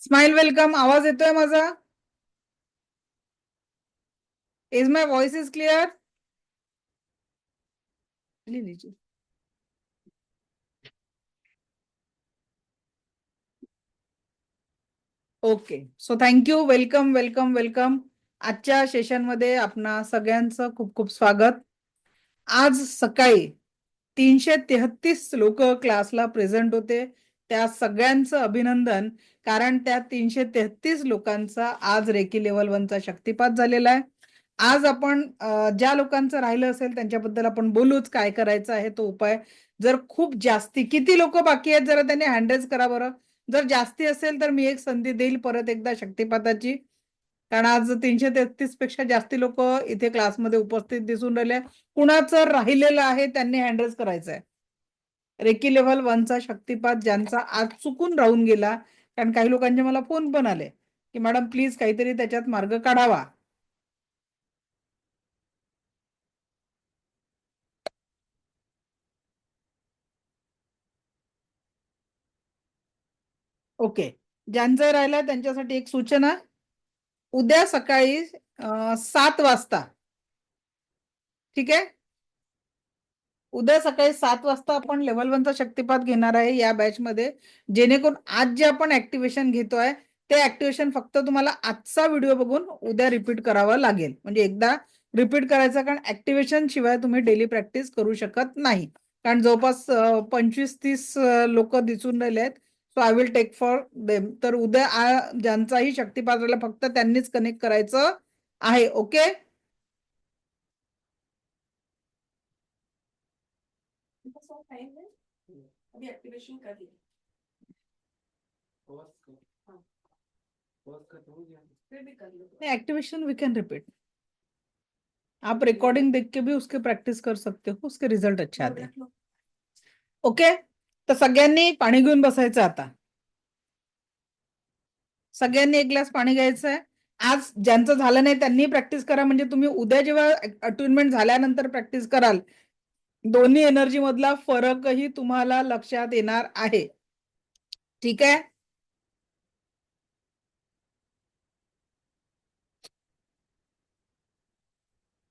Smile welcome. आवाज येतोय माझा? Is my voice is clear? लीजिए. Okay. So thank you. Welcome welcome welcome. आजच्या सेशनमध्ये आपणा सगळ्यांचं खूप खूप स्वागत. आज सकाळी 333 लोक क्लासला प्रेझेंट होते. त्या सगळ्यांचं अभिनंदन. कारण त्या 333 लोकांचा आज रेकी लेवल 1 चा शक्तिपात झालेला आहे. आज आपण ज्या लोकांचं राहिलं असेल त्यांच्याबद्दल आपण बोलूच. काय करायचं आहे तो उपाय. जर खूप जास्ती किती लोक बाकी आहेत जरा त्यांनी हँड रेज करा बरं. जर जास्ती असेल तर मी एक संधी देईल परत एकदा शक्तिपाताची. कारण आज 333 पेक्षा जास्ती लोक इथे क्लासमध्ये उपस्थित दिसून राहिले. कुणाचं राहिलेलं आहे त्यांनी हँडरेज करायचंय. रेकी लेव्हल 1 चा शक्तिपात ज्यांचा आज चुकून राहून गेला. कारण काही लोकांचे मला फोन पण आले की मॅडम प्लीज काहीतरी त्याच्यात मार्ग काढावा. ओके. ज्यांचं राहिलं त्यांच्यासाठी एक सूचना. उद्या सकाळी 7 वाजता. ठीक आहे. उद्या सकाळी 7 वाजता आपण लेव्हल 1 चा शक्तिपात घेणार आहे या बॅच मध्ये. जेणेकरून आज जे आपण ऍक्टिव्हेशन घेतोय ते ऍक्टिव्हेशन फक्त तुम्हाला आजचा व्हिडिओ बघून उद्या रिपीट करावं लागेल. म्हणजे एकदा रिपीट करायचं. कारण ऍक्टिव्हेशन शिवाय तुम्ही डेली प्रॅक्टिस करू शकत नाही. कारण जवळपास 25-30 लोक दिसून राहिले आहेत. So I will take for them. तर उद्या ज्यांचाही शक्तिपात राहिला फक्त त्यांनीच कनेक्ट करायचं आहे. ओके. अभी एक्टिवेशन कर दिया. फिर भी कर लो. नहीं, एक्टिवेशन वी कैन रिपीट. आप रिकॉर्डिंग देख के भी उसके प्रैक्टिस कर सकते हो. उसके रिझल्ट अच्छे आते हैं. ओके. तर सगळ्यांनी पाणी घेऊन बसायचं आता. सगळ्यांनी एक ग्लास पाणी घ्यायचं आहे. आज ज्यांचं झालं नाही त्यांनी प्रॅक्टिस करा. म्हणजे तुम्ही उद्या जेव्हा अट्युनमेंट झाल्यानंतर प्रॅक्टिस कराल दोन्ही एनर्जी मधला फरकही तुम्हाला लक्षात येणार आहे. ठीक आहे.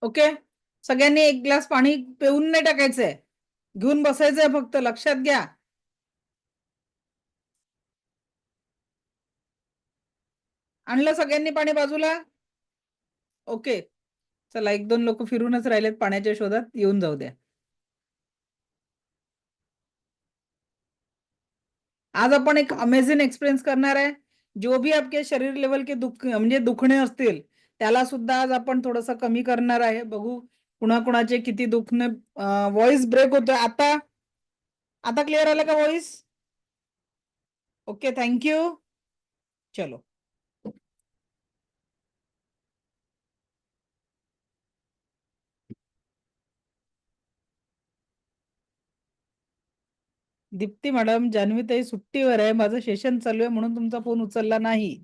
ओके. सगळ्यांनी एक ग्लास पाणी पिऊन नाही टाकायचंय. घेऊन बसायचंय फक्त. लक्षात घ्या. आणलं सगळ्यांनी पाणी बाजूला? ओके. चला, 1-2 लोक फिरूनच राहिलेत पाण्याच्या शोधात. येऊन जाऊ द्या. आज आपण एक अमेझिंग एक्सपिरियन्स करणार आहे. जो भी आपके शरीर लेवल के दुख म्हणजे दुखणे असतील त्याला सुद्धा आज आपण थोडस कमी करणार आहे. बघू कुणाकुणाचे किती दुखणे. व्हॉइस ब्रेक होतोय. आता आता क्लिअर आलं का व्हॉइस? ओके. थँक्यू. चलो. दीप्ती मॅडम, जान्हवीताई सुट्टीवर आहे. माझं सेशन चालू आहे म्हणून तुमचा फोन उचलला नाही.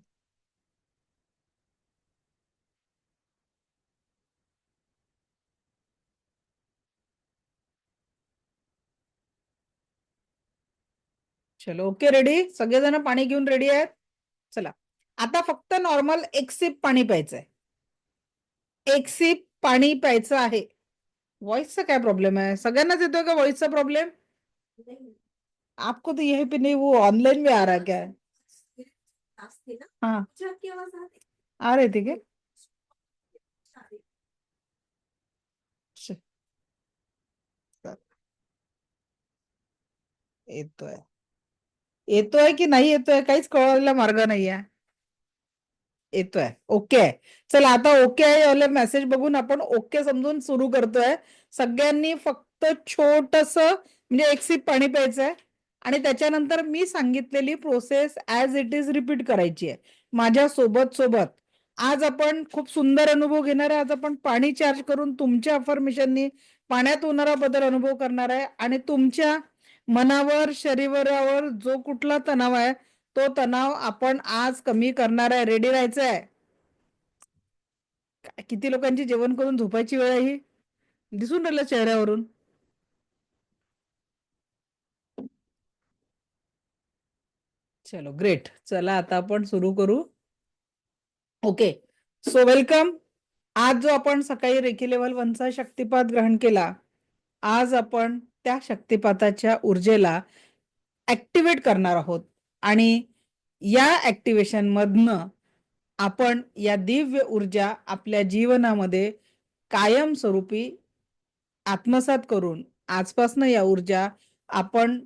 चलो. ओके. रेडी? सगळेजण पाणी घेऊन रेडी आहेत? चला. आता फक्त नॉर्मल एक सिप पाणी प्यायचंय. एक सिप पाणी प्यायचं आहे. व्हॉइसचा काय प्रॉब्लेम आहे? सगळ्यांनाच येतोय का व्हॉइसचा प्रॉब्लेम? आपको तो यही पे नहीं, वो ऑनलाइन में आ रहा है क्या? हाँ, आ रहे थे क्या? श- येतोय. येतोय की नाही येतोय काहीच कळायला मार्ग नाहीये. येतोय. ओके. चला, आता ओके आहे मेसेज बघून आपण ओके समजून सुरू करतोय. सगळ्यांनी फक्त छोटस म्हणजे एक सिप पाणी प्यायचंय आणि त्याच्यानंतर मी सांगितलेली process as it is repeat करायची आहे माझ्या सोबत सोबत. आज आपण खूप सुंदर अनुभव घेणार आहे. आज आपण पाणी चार्ज करून तुमच्या अफर्मेशननी पाण्यात होणारा बदल अनुभव करणार आहे आणि तुमच्या मनावर शरीरावर जो कुठला तणाव आहे तो तणाव आपण आज कमी करणार आहे. रेडी राहायचंय. किती लोकांची जेवण करून झोपायची वेळ आहे ही? दिसून राहिलं चेहऱ्यावरून. चलो ग्रेट. चला आता आपण सुरू करू. Okay, so welcome. आज जो आपण सकाळी रेकी लेवल 1चा शक्तिपात ग्रहण केला, आज आपण त्या शक्तिपाताच्या ऊर्जेला ऍक्टिव्हेट करणार आहोत आणि या ऍक्टिव्हेशन मधनं आपण या दिव्य ऊर्जा आपल्या जीवनामध्ये कायमस्वरूपी आत्मसात करून आजपासून या ऊर्जा आपण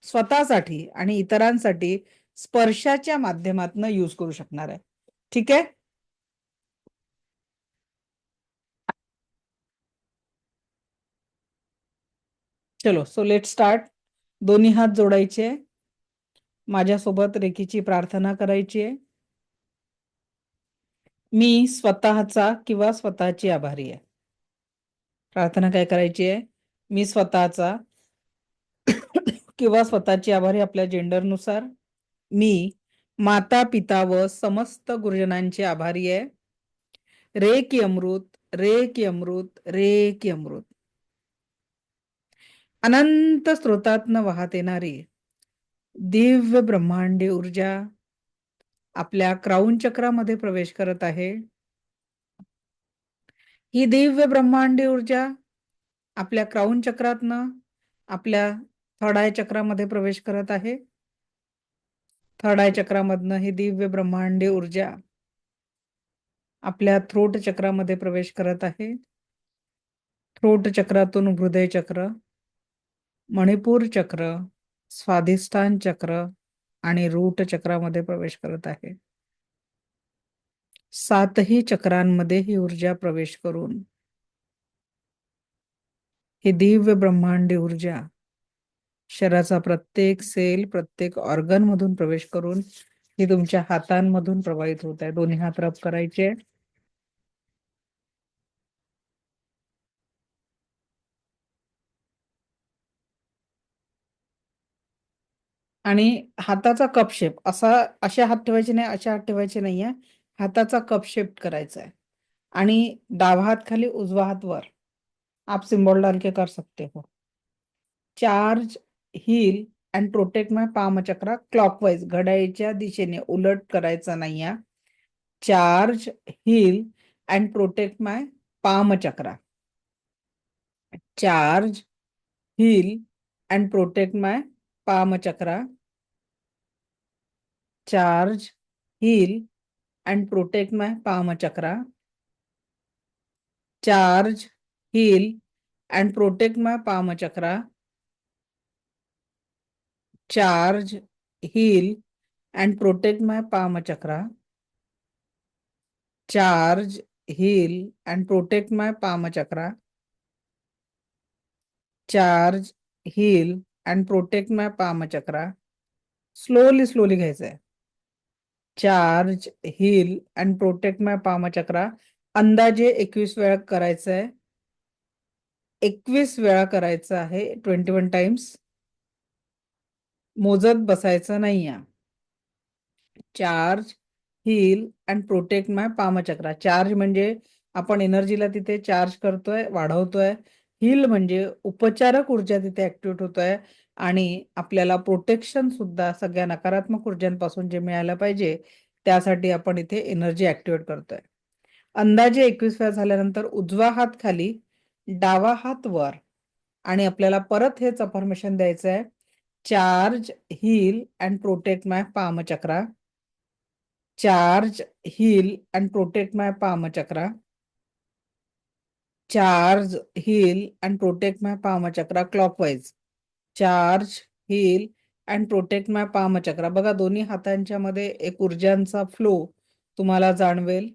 स्वतःसाठी आणि इतरांसाठी स्पर्शाच्या माध्यमातून यूज करू शकणार आहे. ठीक आहे. चलो, सो लेट स्टार्ट. दोन्ही हात जोडायचे, माझ्यासोबत रेकीची प्रार्थना करायची आहे. मी स्वतःचा किंवा स्वतःची आभारी आहे. प्रार्थना काय करायची आहे? मी स्वतःचा किंवा स्वतःची आभारी आपल्या जेंडरनुसार. मी माता पिता व समस्त गुरुजनांचे आभारी आहे. रे की अमृत, रे की अमृत, रे की अमृत. अनंत स्रोतातनं वाहत येणारी दिव्य ब्रह्मांडी ऊर्जा आपल्या क्राऊन चक्रामध्ये प्रवेश करत आहे. ही दिव्य ब्रह्मांडी ऊर्जा आपल्या क्राऊन चक्रातनं आपल्या थर्ड आय चक्रामध्ये प्रवेश करत आहे. थर्ड आय चक्रामधनं ही दिव्य ब्रह्मांडी ऊर्जा आपल्या थ्रोट चक्रामध्ये प्रवेश करत आहे. थ्रोट चक्रातून हृदय चक्र, मणिपूर चक्र, स्वाधिष्ठान चक्र आणि रूट चक्रामध्ये प्रवेश करत आहे. 7ही चक्रांमध्ये ही ऊर्जा प्रवेश करून ही दिव्य ब्रह्मांडी ऊर्जा शरीराचा प्रत्येक सेल, प्रत्येक ऑर्गन मधून प्रवेश करून ही तुमच्या हातांमधून प्रवाहित होत आहे. दोन्ही हात रब करायचे आणि हाताचा कप शेप अशा हात ठेवायचे नाही, अशा हात ठेवायचे नाहीये. हाताचा कप शेप करायचा है आणि डावा हात खाली, उजवा हात वर. आप सिंबल डाल के कर सकते हो. Charge, heal and protect my palm chakra clockwise, घड्याळीच्या दिशेने, उलट करायचा नाहीये. Charge, heal and protect my palm chakra. Charge, heal and protect my palm chakra. Charge, heal and protect my palm chakra. Charge, heal and protect my palm chakra. Charge, heal and protect my palm chakra. Charge, heal and protect my palm chakra. Charge, heal and protect my palm chakra. Slowly घ्यायचं आहे. Charge, heal and protect my palm chakra. अंदाजे 21 वेळा करायचं आहे. 21 वेळा करायचं आहे. 21 times. मोजत बसायचं नाहीये. Charge, heal and protect my palm chakra. Charge म्हणजे आपण एनर्जीला तिथे चार्ज करतोय, वाढवतोय. हील म्हणजे उपचारक ऊर्जा तिथे ऍक्टिव्हेट होतोय आणि आपल्याला प्रोटेक्शन सुद्धा सगळ्या नकारात्मक ऊर्जांपासून जे मिळायला पाहिजे त्यासाठी आपण इथे एनर्जी ऍक्टिव्हेट करतोय. अंदाजे 21 वेळा झाल्यानंतर उजवा हात खाली, डावा हात वर आणि आपल्याला परत हेच अफर्मेशन द्यायचं आहे. Charge, heal and protect my palm chakra. Charge, heal and protect my palm chakra. Charge, heal and protect my palm chakra clockwise. Charge, heal and protect my palm chakra. बघा दोन्ही हातांच्या मध्ये एक ऊर्जांचा फ्लो तुम्हाला जाणवेल.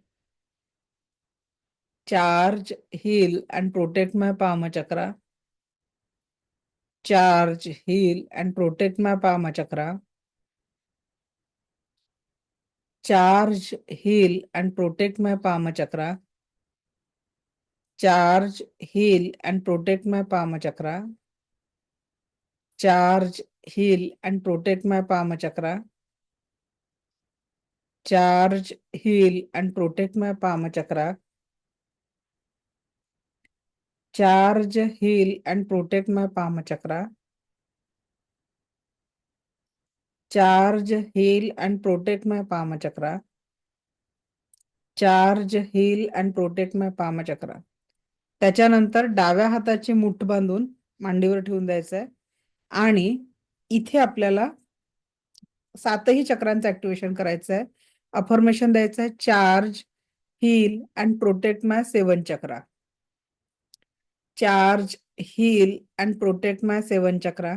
Charge, heal and protect my palm chakra. Charge, heal and protect my palm chakra. Charge, heal and protect my palm chakra. Charge, heal and protect my palm chakra. Charge, heal and protect my palm chakra. Charge, heal and protect my palm chakra. Charge, heal and protect my palm chakra. Charge, heal and protect my palm chakra. Charge, heal and protect my palm chakra. त्याच्यानंतर डाव्या हाताची मूठ बांधून मांडीवर ठेवून द्यायचं आहे आणि इथे आपल्याला 7ही चक्रांचं ऍक्टिव्हेशन करायचं आहे. अफर्मेशन द्यायचं आहे, charge, heal and protect my 7 chakra. Charge, heal and protect my 7 chakra.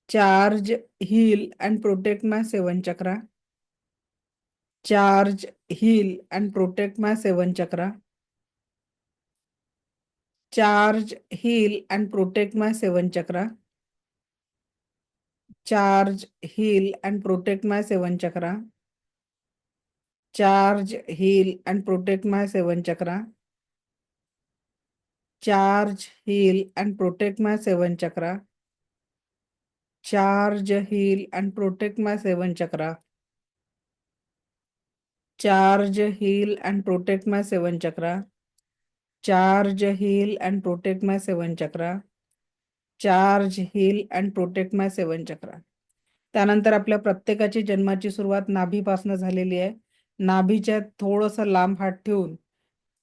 Charge, heal and protect my 7 chakra. Charge, heal and protect my 7 chakra. Charge, heal and protect my 7 chakra. Charge, heal and protect my 7 chakra. Charge, heal and protect my 7 chakra. Charge, heal and protect my 7 chakra. Charge, heal and protect my 7 chakra. Charge, heal and protect my 7 chakra. Charge, heal and protect my 7 chakra. Charge, heal and protect my 7 chakra. त्यानंतर आपल्या प्रत्येकाची जन्माची सुरुवात नाभीपासून झालेली आहे. नाभीच्या थोडंसं लांब हात ठेवून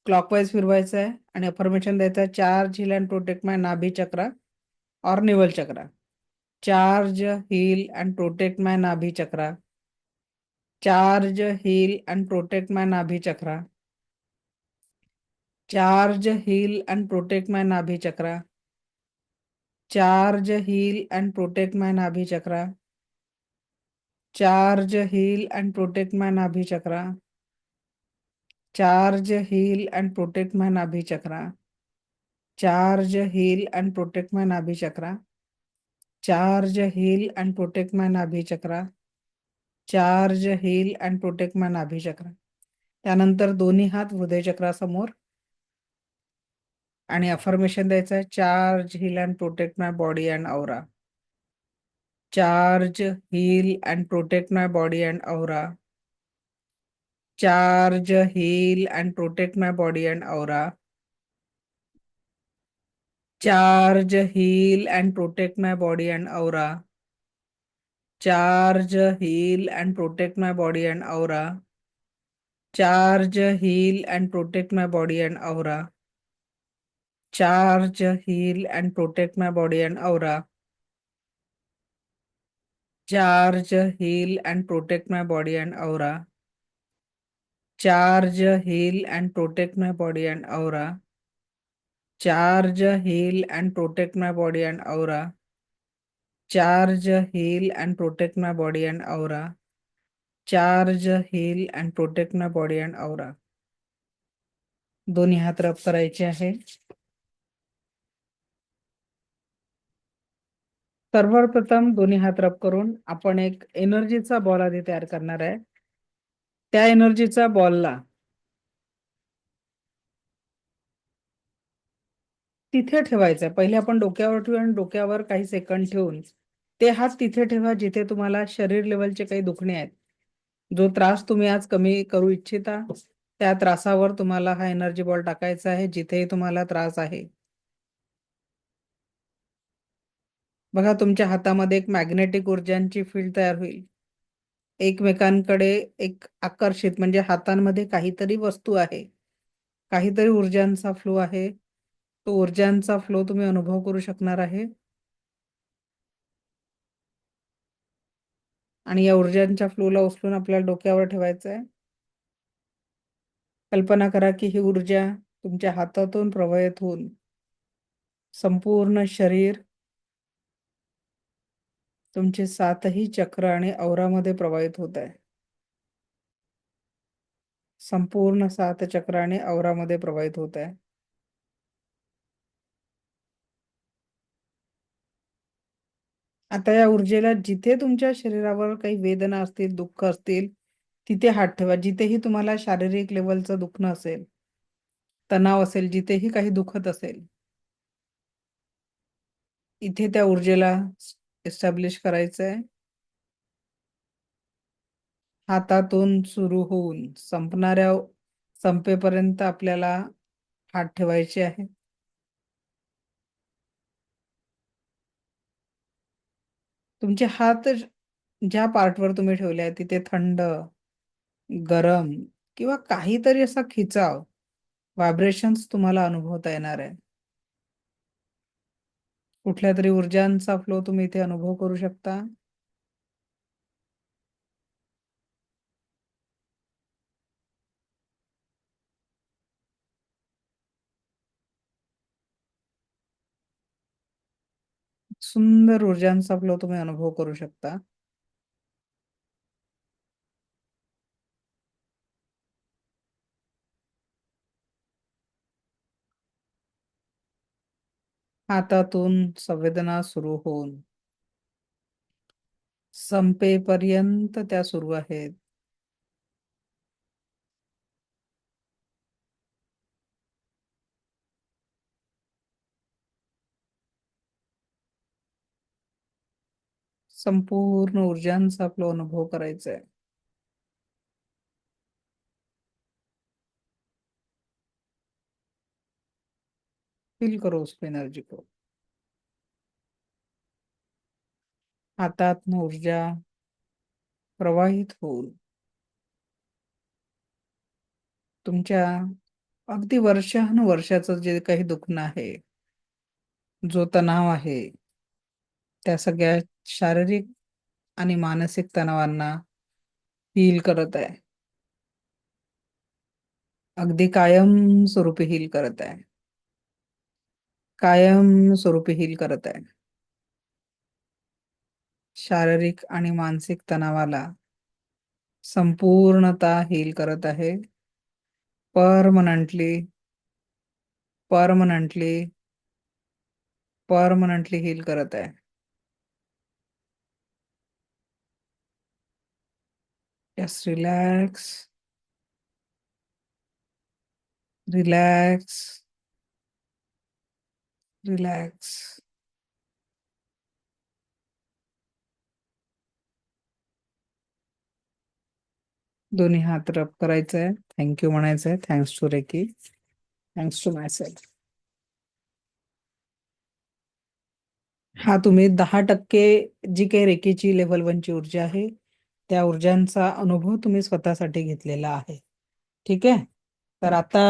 क्लॉकवाईज फिरवायचं आहे आणि अफर्मेशन द्यायचं आहे, charge, heal and protect my nabhi chakra और navel chakra. Charge, heal and protect my nabhi chakra. Charge, heal and protect my nabhi chakra. Charge, heal and protect my nabhi chakra. Charge, heal and protect my nabhi chakra. Charge, heal and protect my nabhi chakra. Charge, heal and protect my nabhi chakra. Charge, heal and protect my nabhi chakra. Charge, heal and protect my nabhi chakra. Charge, heal and protect my nabhi chakra. त्यानंतर दोन्ही हात हृदय चक्रासमोर आणि affirmation द्यायचं आहे, charge, heal and protect my body and aura. Charge, heal and protect my body and aura. Charge, heal and protect my body and aura. Charge, heal and protect my body and aura. Charge, heal and protect my body and aura. Charge, heal and protect my body and aura. Charge, heal and protect my body and aura. Charge, heal and protect my body and aura. Charge, heal and protect my body and aura. Charge, heal and protect my body and aura. Charge, heal and protect my body and aura. Charge, heal and protect my body and aura. दोन्ही हात रब करायचे आहे. सर्वप्रथम दोन्ही हात रब करून आपण एक एनर्जीचा बॉल आधी तयार करणार आहे. त्या एनर्जीचा बॉलला तिथे ठेवायचं आहे. पहिले आपण डोक्यावर ठेवू आणि डोक्यावर काही सेकंड ठेवून ते हात तिथे ठेवा जिथे तुम्हाला शरीर लेवलचे काही दुखणे आहेत. जो त्रास तुम्ही आज कमी करू इच्छिता त्या त्रासावर तुम्हाला हा एनर्जी बॉल टाकायचा आहे जिथेही तुम्हाला त्रास आहे. बघा, तुमच्या हातामध्ये एक मॅग्नेटिक ऊर्जांची फील्ड तयार होईल. एकमेकांकडे एक आकर्षित, म्हणजे हातांमध्ये काहीतरी वस्तू आहे, काहीतरी ऊर्जांचा फ्लो आहे. तो ऊर्जांचा फ्लो तुम्ही अनुभव करू शकणार आहे आणि या ऊर्जांच्या फ्लोला उचलून आपल्याला डोक्यावर ठेवायचं आहे. कल्पना करा की ही ऊर्जा तुमच्या हातातून प्रवाहित होऊन संपूर्ण शरीर, तुमचे 7ही चक्र आणि औरामध्ये प्रवाहित होत आहे. संपूर्ण 7 चक्र आणि औरामध्ये प्रवाहित होत आहे. आता या ऊर्जेला जिथे तुमच्या शरीरावर काही वेदना असतील, दुःख असतील, तिथे हात ठेवा. जिथेही तुम्हाला शारीरिक लेवलचं दुखणं असेल, तणाव असेल, जिथेही काही दुखत असेल, इथे त्या ऊर्जेला एस्टॅब्लिश करायचं आहे. हातातून सुरू होऊन संपेपर्यंत आपल्याला हात ठेवायचे आहे. तुमचे हात ज्या पार्टवर तुम्ही ठेवले आहे तिथे थंड, गरम किंवा काहीतरी असा खिचाव, व्हायब्रेशन्स तुम्हाला अनुभवता येणार आहे. कुठल्या तरी ऊर्जांचा फ्लो तुम्ही इथे अनुभव करू शकता. सुंदर ऊर्जांचा फ्लो तुम्ही अनुभव करू शकता. हातातून संवेदना सुरू होऊन संपेपर्यंत त्या सुरू आहेत. संपूर्ण ऊर्जांचा फ्लो अनुभव करायचा आहे. फील करो उस एनर्जी को. हातात ऊर्जा प्रवाहित होऊन तुमच्या अगदी वर्षानुवर्षाचं जे काही दुखणं आहे, जो तणाव आहे, त्या सगळ्या शारीरिक आणि मानसिक तणावांना हील करत आहे. अगदी कायम स्वरूपी हील करत आहे. कायम स्वरूपी हील करत आहे. शारीरिक आणि मानसिक तणावाला संपूर्णतः हील करत आहे. परमनंटली परमनंटली परमनंटली हील करत आहे. Just relax, relax, relax. दोन्ही हात रब करायचं आहे. थँक्यू म्हणायचं आहे. Thanks to reiki, thanks to myself. हा तुम्ही 10% जी काही रेकीची लेव्हल 1 ची ऊर्जा आहे, त्या ऊर्जांचा अनुभव तुम्ही स्वतःसाठी घेतलेला आहे. ठीक आहे. तर आता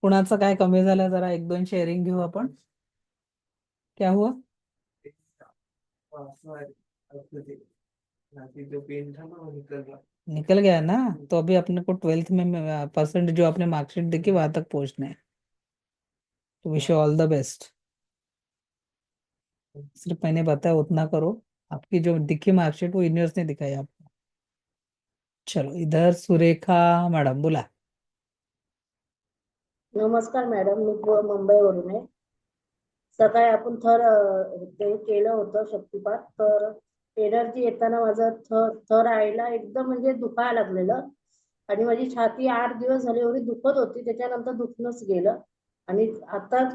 कुणाचं काय कमी झालं जरा 1-2 शेअरिंग घेऊ आपण. क्या हुआ? निकल गया ना, तो अभी अपने को 12th में परसेंट जो आपने मार्कशीट देखी वहां तक पहुंचना है. तो wish you all the best. सिर्फ मैंने बताया उतना करो. आपकी जो दिखी मार्कशीट वो यूनिवर्स ने दिखाई आपको. चलो इधर सुरेखा मॅडम बोला. नमस्कार मॅडम, मी मुंबईवरून आहे. सकाळी आपण ते केलं होतं शक्तिपात, तर एनर्जी येताना माझं थर आईला एकदम म्हणजे दुखायला लागलेलं आणि माझी छाती 8 दिवस झाले एवढी दुखत होती. त्याच्यानंतर दुखणंच गेलं आणि आता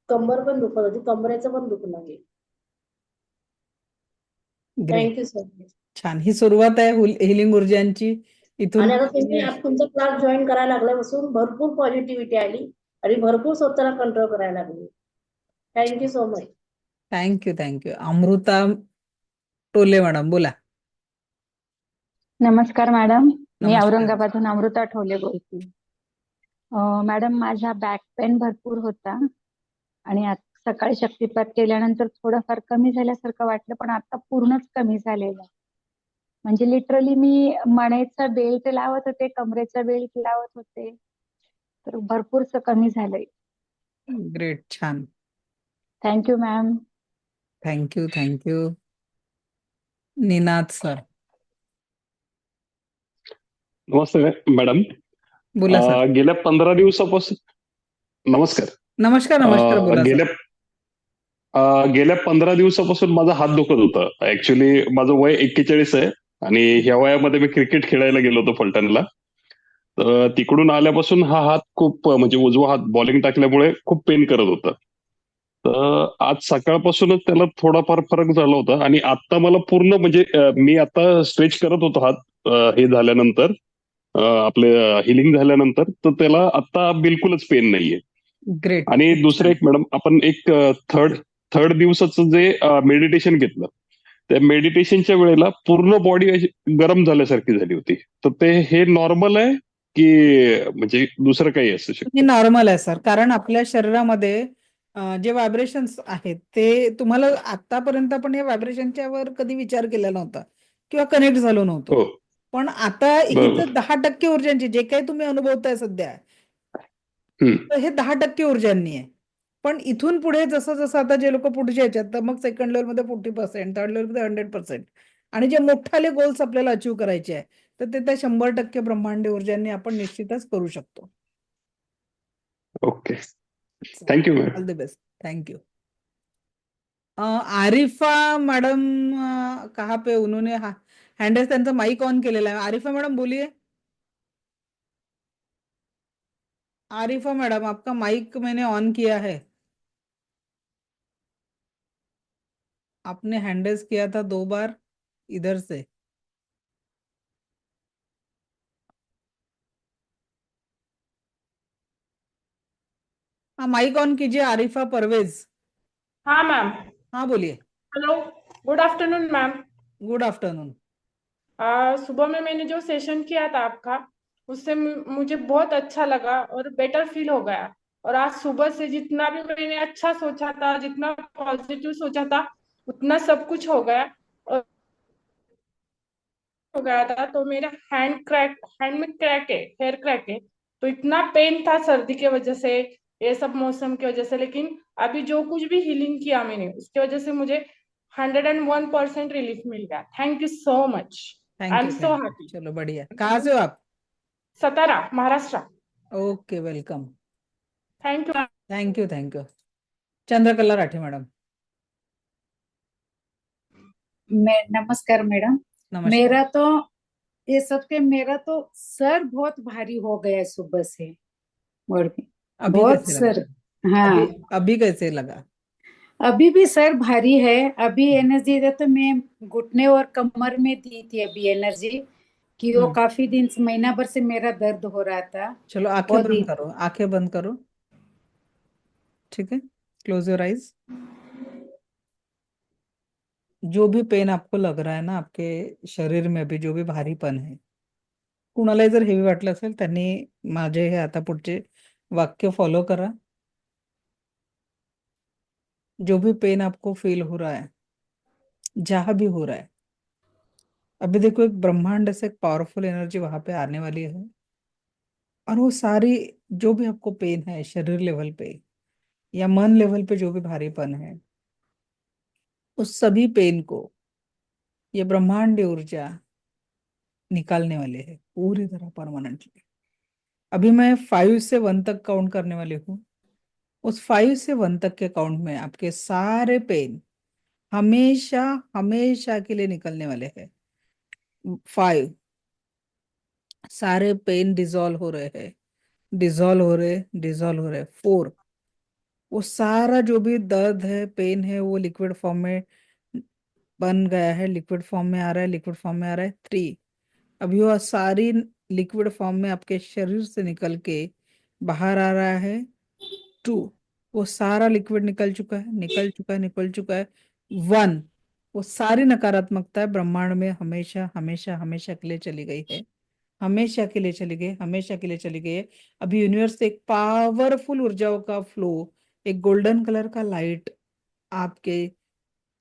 कंबर पण दुखत होती, कमरेचं पण दुखणं गेलं. Great, thank you sir much. छान. ही सुरुवात आहे हिलिंग ऊर्जांची. इथून आणि आता तुम्ही तुमचा क्लास जॉईन करायला लागल्यापासून भरपूर पॉझिटिव्हिटी आली आणि भरपूर स्वतःला कंट्रोल करायला लागली. Thank you so much. Thank you. Amruta टोले मॅडम बोला. नमस्कार मॅडम, मी नमस्कार. औरंगाबादहून अमृता ठोले बोलते. मॅडम, माझा बॅक पेन भरपूर होता आणि सकाळी शक्तिपात केल्यानंतर थोडंफार कमी झाल्यासारखं वाटलं, पण आता पूर्णच कमी झालेलं. म्हणजे लिटरली मी मणेचा बेल्ट लावत होते, कमरेचा बेल्ट लावत होते, तर भरपूरच कमी झालंय. ग्रेट, छान. Thank you ma'am. Thank you. Ninad sir नमस्ते मॅडम. बोला सर. गेल्या 15 दिवसापासून नमस्कार. नमस्कार बोला सर. गेल्या 15 दिवसापासून माझा हात दुखत होता. ऍक्च्युली माझं वय 41 आहे आणि ह्या वयामध्ये मी क्रिकेट खेळायला गेलो होतो फलटणला. तर तिकडून आल्यापासून हा हात खूप म्हणजे उजवा हात बॉलिंग टाकल्यामुळे खूप पेन करत होता. तर आज सकाळपासूनच त्याला थोडाफार फरक झाला होता आणि आता मला पूर्ण म्हणजे मी आता स्ट्रेच करत होतो हात हे झाल्यानंतर, आपले हिलिंग झाल्यानंतर, तर त्याला आता बिलकुलच पेन नाहीये. ग्रेट. आणि दुसरं एक मॅडम, आपण एक थर्ड दिवसाचं जे मेडिटेशन घेतलं, त्या मेडिटेशनच्या वेळेला पूर्ण बॉडी अशी गरम झाल्यासारखी झाली होती. तर ते हे नॉर्मल आहे की म्हणजे दुसरं काही असू हे शकतं? नॉर्मल आहे सर, कारण आपल्या शरीरामध्ये जे व्हायब्रेशन्स आहेत ते तुम्हाला आतापर्यंत आपण या व्हायब्रेशनच्या वर कधी विचार केला नव्हता किंवा कनेक्ट झालो नव्हतो. हो, पण आता ही तर बरोबर. 10% ऊर्जांची जे काही तुम्ही अनुभवताय सध्या, हम्म. तर हे 10% ऊर्जांनी आहे. पण इथून पुढे जसं जसं आता जे लोक पुढचे याच्यात, तर मग सेकंड लेवलमध्ये 40%, थर्ड लेवलमध्ये 100%, आणि जे मोठाले गोल्स आपल्याला अचीव्ह करायचे आहे, तर ते त्या 100% ब्रह्मांडी ऊर्जांनी आपण निश्चितच करू शकतो. Okay, thank you ma'am. All the best. Thank you. Arifa madam कहाँ पे, उन्होंने हैंड रेस, त्यांचा माइक ऑन केलेला आहे. आरिफा मैडम बोलिए. आरिफा मैडम, आपका माइक मैंने ऑन किया है. आपने हैंड रेस किया था 2 बार इधर से. हाँ, माइक ऑन कीजिए आरिफा परवेज. हाँ मैम. हाँ बोलिए. Hello. Good afternoon ma'am. Good afternoon. सुबह में मैंने जो सेशन किया था आपका, उससे मुझे बहुत अच्छा लगा और बेटर फील हो गया. और आज सुबह से जितना भी मैंने अच्छा सोचा था, जितना पॉजिटिव सोचा था, उतना सब कुछ हो गया. और हो गया था तो मेरा हैंड में क्रैक है, हेयर क्रैक है. तो इतना पेन था सर्दी की वजह से, ये सब मौसम की वजह से. लेकिन अभी जो कुछ भी हीलिंग किया मैंने, उसकी वजह से मुझे 101% रिलीफ मिल गया. Thank you so much. I thank am you, so thank you. Happy. चलो बढ़िया. कहाँ से हो आप? Satara, Maharashtra. Okay, welcome. Thank you. Thank you, thank you. Chandrakala Rathi madam. नमस्कार मैडम. नमस्कार. मेरा तो ये सबके मेरा तो सर बहुत भारी हो गया है सुबह से. और अभी बहुत कैसे लगा? सर. हाँ, अभी कैसे लगा? अभी भी सर भारी है. अभी एनर्जी दे तो मैं घुटने और कमर में दी थी अभी एनर्जी, कि वो काफी दिन से, महीना भर से मेरा दर्द हो रहा था. चलो आंखें वो बंद दी. करो, आंखें बंद करो. ठीक है, क्लोज योर आईज. जो भी पेन आपको लग रहा है ना आपके शरीर में, अभी जो भी भारीपण है, कुणालाही जर हेवी वाटलं असेल त्यांनी माझे हे आता पुढचे वाक्य फॉलो करा. जो भी पेन आपको फील हो रहा है, जहां भी हो रहा है, अभी देखो एक ब्रह्मांड से एक पावरफुल एनर्जी वहां पे आने वाली है, और वो सारी जो भी आपको पेन है शरीर लेवल पे या मन लेवल पे, जो भी भारीपन है, उस सभी पेन को ये ब्रह्मांड ऊर्जा निकालने वाले है पूरी तरह परमानेंटली. अभी मैं 5 से 1 तक काउंट करने वाली हूँ. उस 5 से 1 तक के काउंट में आपके सारे पेन हमेशा हमेशा के लिए निकलने वाले हैं. 5. सारे पेन डिजॉल्व हो रहे हैं, डिजॉल्व हो रहे, डिजॉल्व हो रहे. 4. वो सारा जो भी दर्द है, पेन है, वो लिक्विड फॉर्म में बन गया है, लिक्विड फॉर्म में आ रहा है, लिक्विड फॉर्म में आ रहा है. 3. अभी वो सारी लिक्विड फॉर्म में आपके शरीर से निकल के बाहर आ रहा है. 2. वो सारा लिक्विड निकल चुका है, निकल चुका है, निकल चुका है. 1. वो सारी नकारात्मकता ब्रह्मांड में हमेशा हमेशा हमेशा के लिए चली गई है, हमेशा के लिए चली गई, हमेशा के लिए चली गई है. अभी यूनिवर्स से एक पावरफुल ऊर्जाओं का फ्लो, एक गोल्डन कलर का लाइट आपके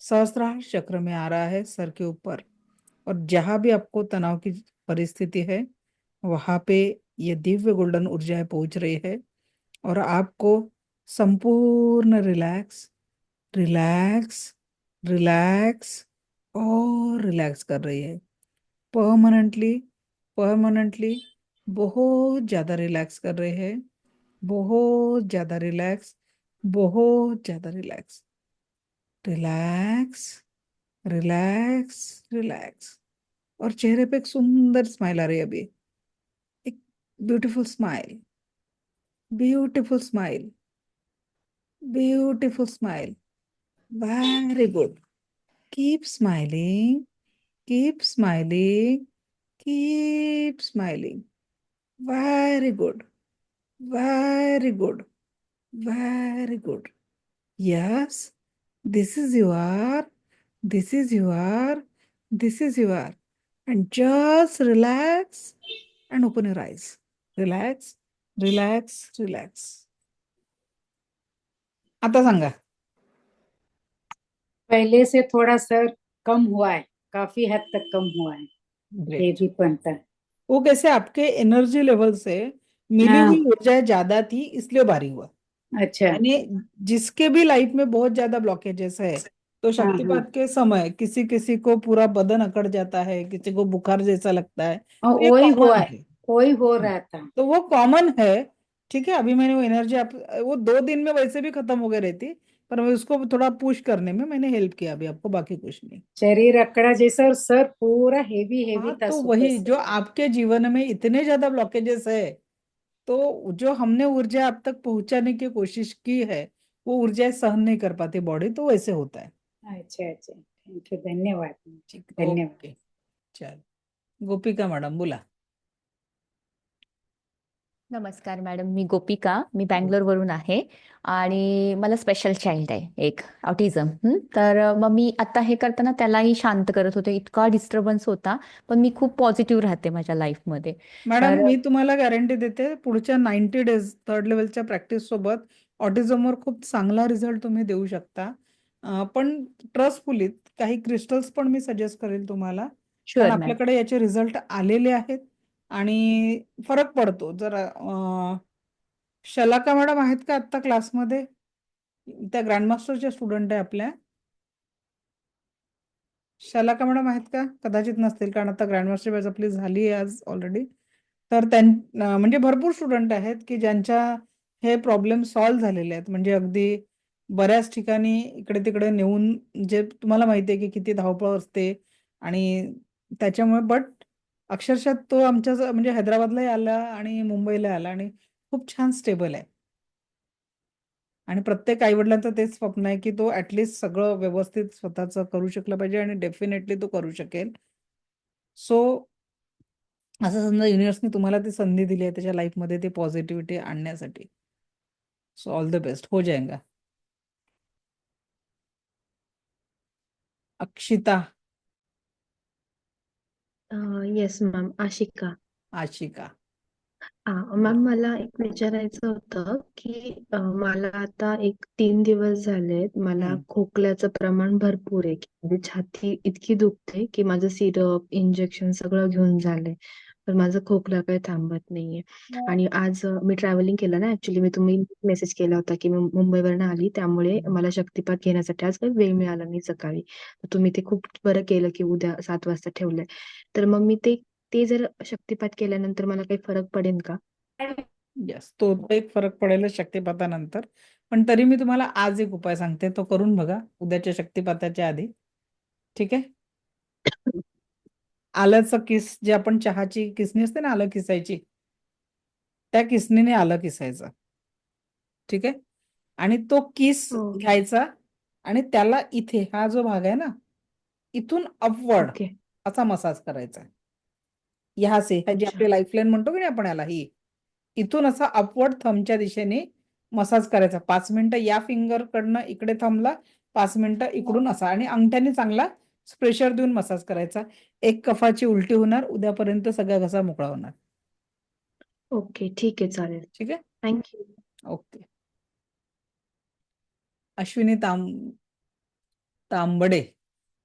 सहस्त्रार चक्र में आ रहा है, सर के ऊपर. और जहां भी आपको तनाव की परिस्थिति है, वहां पे ये दिव्य गोल्डन ऊर्जाएं पहुंच रही है, और आपको संपूर्ण रिलैक्स रिलैक्स रिलैक्स और रिलैक्स कर रही है. परमानेंटली परमानेंटली बहुत ज्यादा रिलैक्स कर रहे हैं, बहुत ज्यादा रिलैक्स, बहुत ज्यादा रिलैक्स. Relax relax relax. और चेहरे पे एक सुंदर स्माइल आ रही है अभी, एक beautiful smile, beautiful smile, beautiful smile. Very good. Keep smiling, keep smiling, keep smiling. Very good, very good, very good. Yes, this is your This is your, this is your, and just relax and open your eyes. Relax, relax, relax. आता सांगा. पहले से थोड़ा sir कम हुआ है, काफी हद तक कम हुआ है, ग्रेट. हेवीपन था। वो कैसे आपके एनर्जी लेवल से मिली हाँ, हुई ऊर्जा ज्यादा थी इसलिए भारी हुआ. अच्छा। यानी जिसके भी लाइफ में बहुत ज्यादा ब्लॉकेजेस है तो हाँ हाँ, शक्तिपात के समय किसी किसी को पूरा बदन अकड़ जाता है, किसी को बुखार जैसा लगता है. और तो ये वही हुआ कॉमन है, है. वही हो रहा था। तो वो कॉमन है. ठीक है, अभी मैंने वो एनर्जी आप वो 2 दिन में वैसे भी खत्म हो गई रहती, पर मैं उसको थोड़ा पुश करने में मैंने हेल्प किया अभी आपको, बाकी कुछ नहीं. शरीर अकड़ा जैसा और सर पूरा हेवी हेवी हाँ, था तो सुबह वही से। जो आपके जीवन में इतने ज्यादा ब्लॉकेजेस है, तो जो हमने ऊर्जा आप तक पहुंचाने की कोशिश की है वो ऊर्जा सहन नहीं कर पाती बॉडी, तो वैसे होता है. अच्छा अच्छा, थैंक यू, धन्यवाद। ठीक, धन्यवाद। ओके. चल, गोपिका मॅडम बोला. नमस्कार मॅडम, मी गोपिका, मी बँगलोरवरून आहे आणि मला स्पेशल चाइल्ड आहे एक ऑटिझम. तर मग मी आता हे करताना त्यालाही शांत करत होते, इतका डिस्टर्बन्स होता, पण मी खूप पॉझिटिव्ह राहते माझ्या लाईफमध्ये. मॅडम तर मी तुम्हाला गॅरंटी देते, पुढच्या 90 डेज 3rd लेवलच्या प्रॅक्टिस सोबत ऑटिझमवर खूप चांगला रिझल्ट तुम्ही देऊ शकता. पण ट्रस्टफुली काही क्रिस्टल्स पण मी सजेस्ट करेल तुम्हाला, कारण शुअर मॅम. आपल्याकडे याचे रिझल्ट आलेले आहेत आणि फरक पडतो. जर शलाका मॅडम आहेत का आत्ता क्लासमध्ये? त्या ग्रँडमास्टरच्या स्टुडंट आहे आपल्या. शलाका मॅडम आहेत का? कदाचित नसतील, कारण आता ग्रँडमास्टर बॅच आपली झाली आहे आज ऑलरेडी. तर म्हणजे भरपूर स्टुडंट आहेत की ज्यांच्या हे प्रॉब्लेम सॉल्व्ह झालेले आहेत. म्हणजे अगदी बऱ्याच ठिकाणी इकडे तिकडे नेऊन, जे तुम्हाला माहिती आहे की किती धावपळ असते आणि त्याच्यामुळे, बट अक्षरशः तो आमच्या म्हणजे हैदराबादलाही आला आणि मुंबईला आला आणि खूप छान स्टेबल आहे. आणि प्रत्येक आईवडिलांचं तेच स्वप्न आहे की तो ऍटलिस्ट सगळं व्यवस्थित स्वतःच करू शकलं पाहिजे, आणि डेफिनेटली तो करू शकेल. सो असं समजा युनिव्हर्सने तुम्हाला ती संधी दिली आहे त्याच्या लाईफमध्ये ती पॉझिटिव्हिटी आणण्यासाठी. सो ऑल द बेस्ट, हो जाएगा. अक्षिता. येस मॅम, आशिका. आशिका. मॅम मला एक विचारायचं होतं की मला आता 3 दिवस झालेत, मला हम्म. खोकल्याचं प्रमाण भरपूर आहे. म्हणजे छाती इतकी दुखते की माझं सिरप इंजेक्शन सगळं घेऊन झालंय, पण माझं खोकला काही थांबत नाहीये. आणि आज मी ट्रॅव्हलिंग केलं ना, ऍक्च्युली मी तुम्ही मेसेज केला होता की मी मुंबईवरनं आली, त्यामुळे मला शक्तिपात घेण्यासाठी आज काही वेळ मिळाला नाही सकाळी. तर तुम्ही ते खूप बरं केलं की उद्या 7 वाजता ठेवलंय. तर मग मी ते जर शक्तिपात केल्यानंतर मला काही फरक पडेल का? येस, तो एक फरक पडेल शक्तिपातानंतर. पण तरी मी तुम्हाला आज एक उपाय सांगते, तो करून बघा उद्याच्या शक्तिपाताच्या आधी. ठीक आहे. आल्याचं किस, जे आपण चहाची किसणी असते ना आलं किसायची, त्या किसणीने आलं किसायचं. ठीक आहे. आणि तो किस हो. घ्यायचा आणि त्याला इथे हा जो भाग आहे ना, इथून अपवर्ड ओके. असा मसाज करायचा. ह्या से जी अच्छा. आपली लाईफलाईन म्हणतो की नाही आपण याला, ही इथून असा अपवर्ड थंबच्या दिशेने मसाज करायचा. 5 मिनिटं या फिंगर कडनं इकडे थंबला, 5 मिनिटं इकडून असा, आणि अंगठ्याने चांगला प्रेशर देऊन मसाज करायचा. एक कफाची उलटी होणार, उद्यापर्यंत सगळा घसा मोकळा होणार. ओके, ठीक आहे, चालेल. ठीक आहे. थँक्यू. ओके. अश्विनी तांबडे.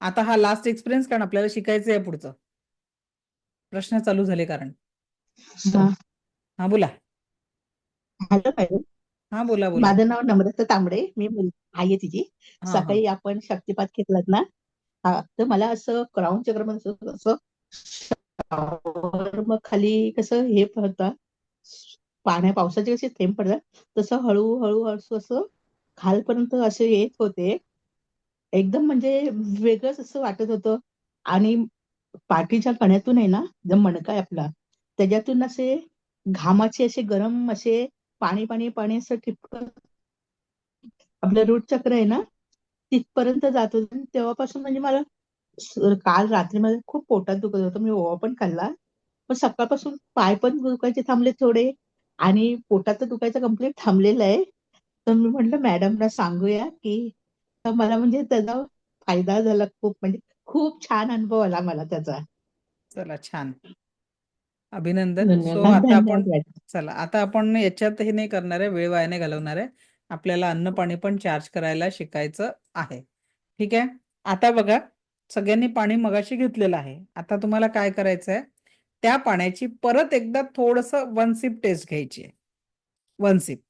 आता हा लास्ट एक्सपिरियन्स, कारण आपल्याला शिकायचं आहे पुढचं. प्रश्न चालू झाले कारण. हा बोला. हॅलो मॅडम, हा बोला बोला. माझं नाव नम्रता तांबडे, मी आई आहे तिची. हा हा. सकाळी आपण शक्तिपात घेतलात ना, तर मला असं क्राऊन चक्र म्हणजे असं मग खाली कसं हे पडतात, पावसाचे कसे थेंब पडतात, तसं हळूहळू असं खालपर्यंत असे येत होते. एकदम म्हणजे वेगळंच असं वाटत होतं. आणि पाठीच्या कण्यातून आहे ना, जो मणका आहे आपला, त्याच्यातून असे घामाचे असे गरम असे पाणी पाणी पाणी असं ठिपकत आपलं रूट चक्र आहे ना, तिथपर्यंत जात होतं. तेव्हापासून म्हणजे मला काल रात्री मला खूप पोटात दुखत होतं, मी ओवा पण खाल्ला, पण सकाळपासून पाय पण दुखायचे थांबले थोडे, आणि पोटात तर दुखायचं कम्प्लीट थांबलेलं आहे. तर मी म्हटलं मॅडमला सांगूया की तर मला म्हणजे त्याचा फायदा झाला खूप, म्हणजे खूप छान अनुभव आला मला त्याचा. चला छान, अभिनंदन. सो धन्यवाद आता आपण, धन्यवाद मॅडम. चला आता आपण याच्यात हे नाही करणार आहे, वेळ वाया नाही घालवणार आहे. आपल्याला अन्न पाणी पण चार्ज करायला शिकायचं आहे. ठीक आहे. आता बघा, सगळ्यांनी पाणी मगाशी घेतलेलं आहे. आता तुम्हाला काय करायचं आहे, त्या पाण्याची परत एकदा थोडस 1 सिप टेस्ट घ्यायची आहे. 1 सिप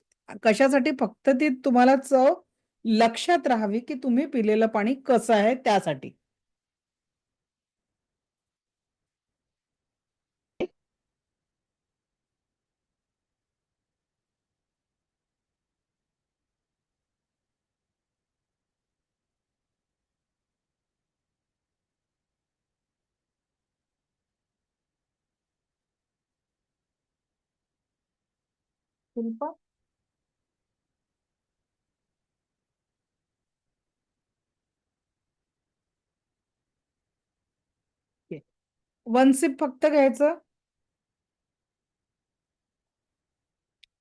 कशासाठी, फक्त ती तुम्हाला चव लक्षात राहावी की तुम्ही पिलेलं पाणी कसं आहे त्यासाठी. शिल्पा, 1 सिप फक्त घ्यायचं.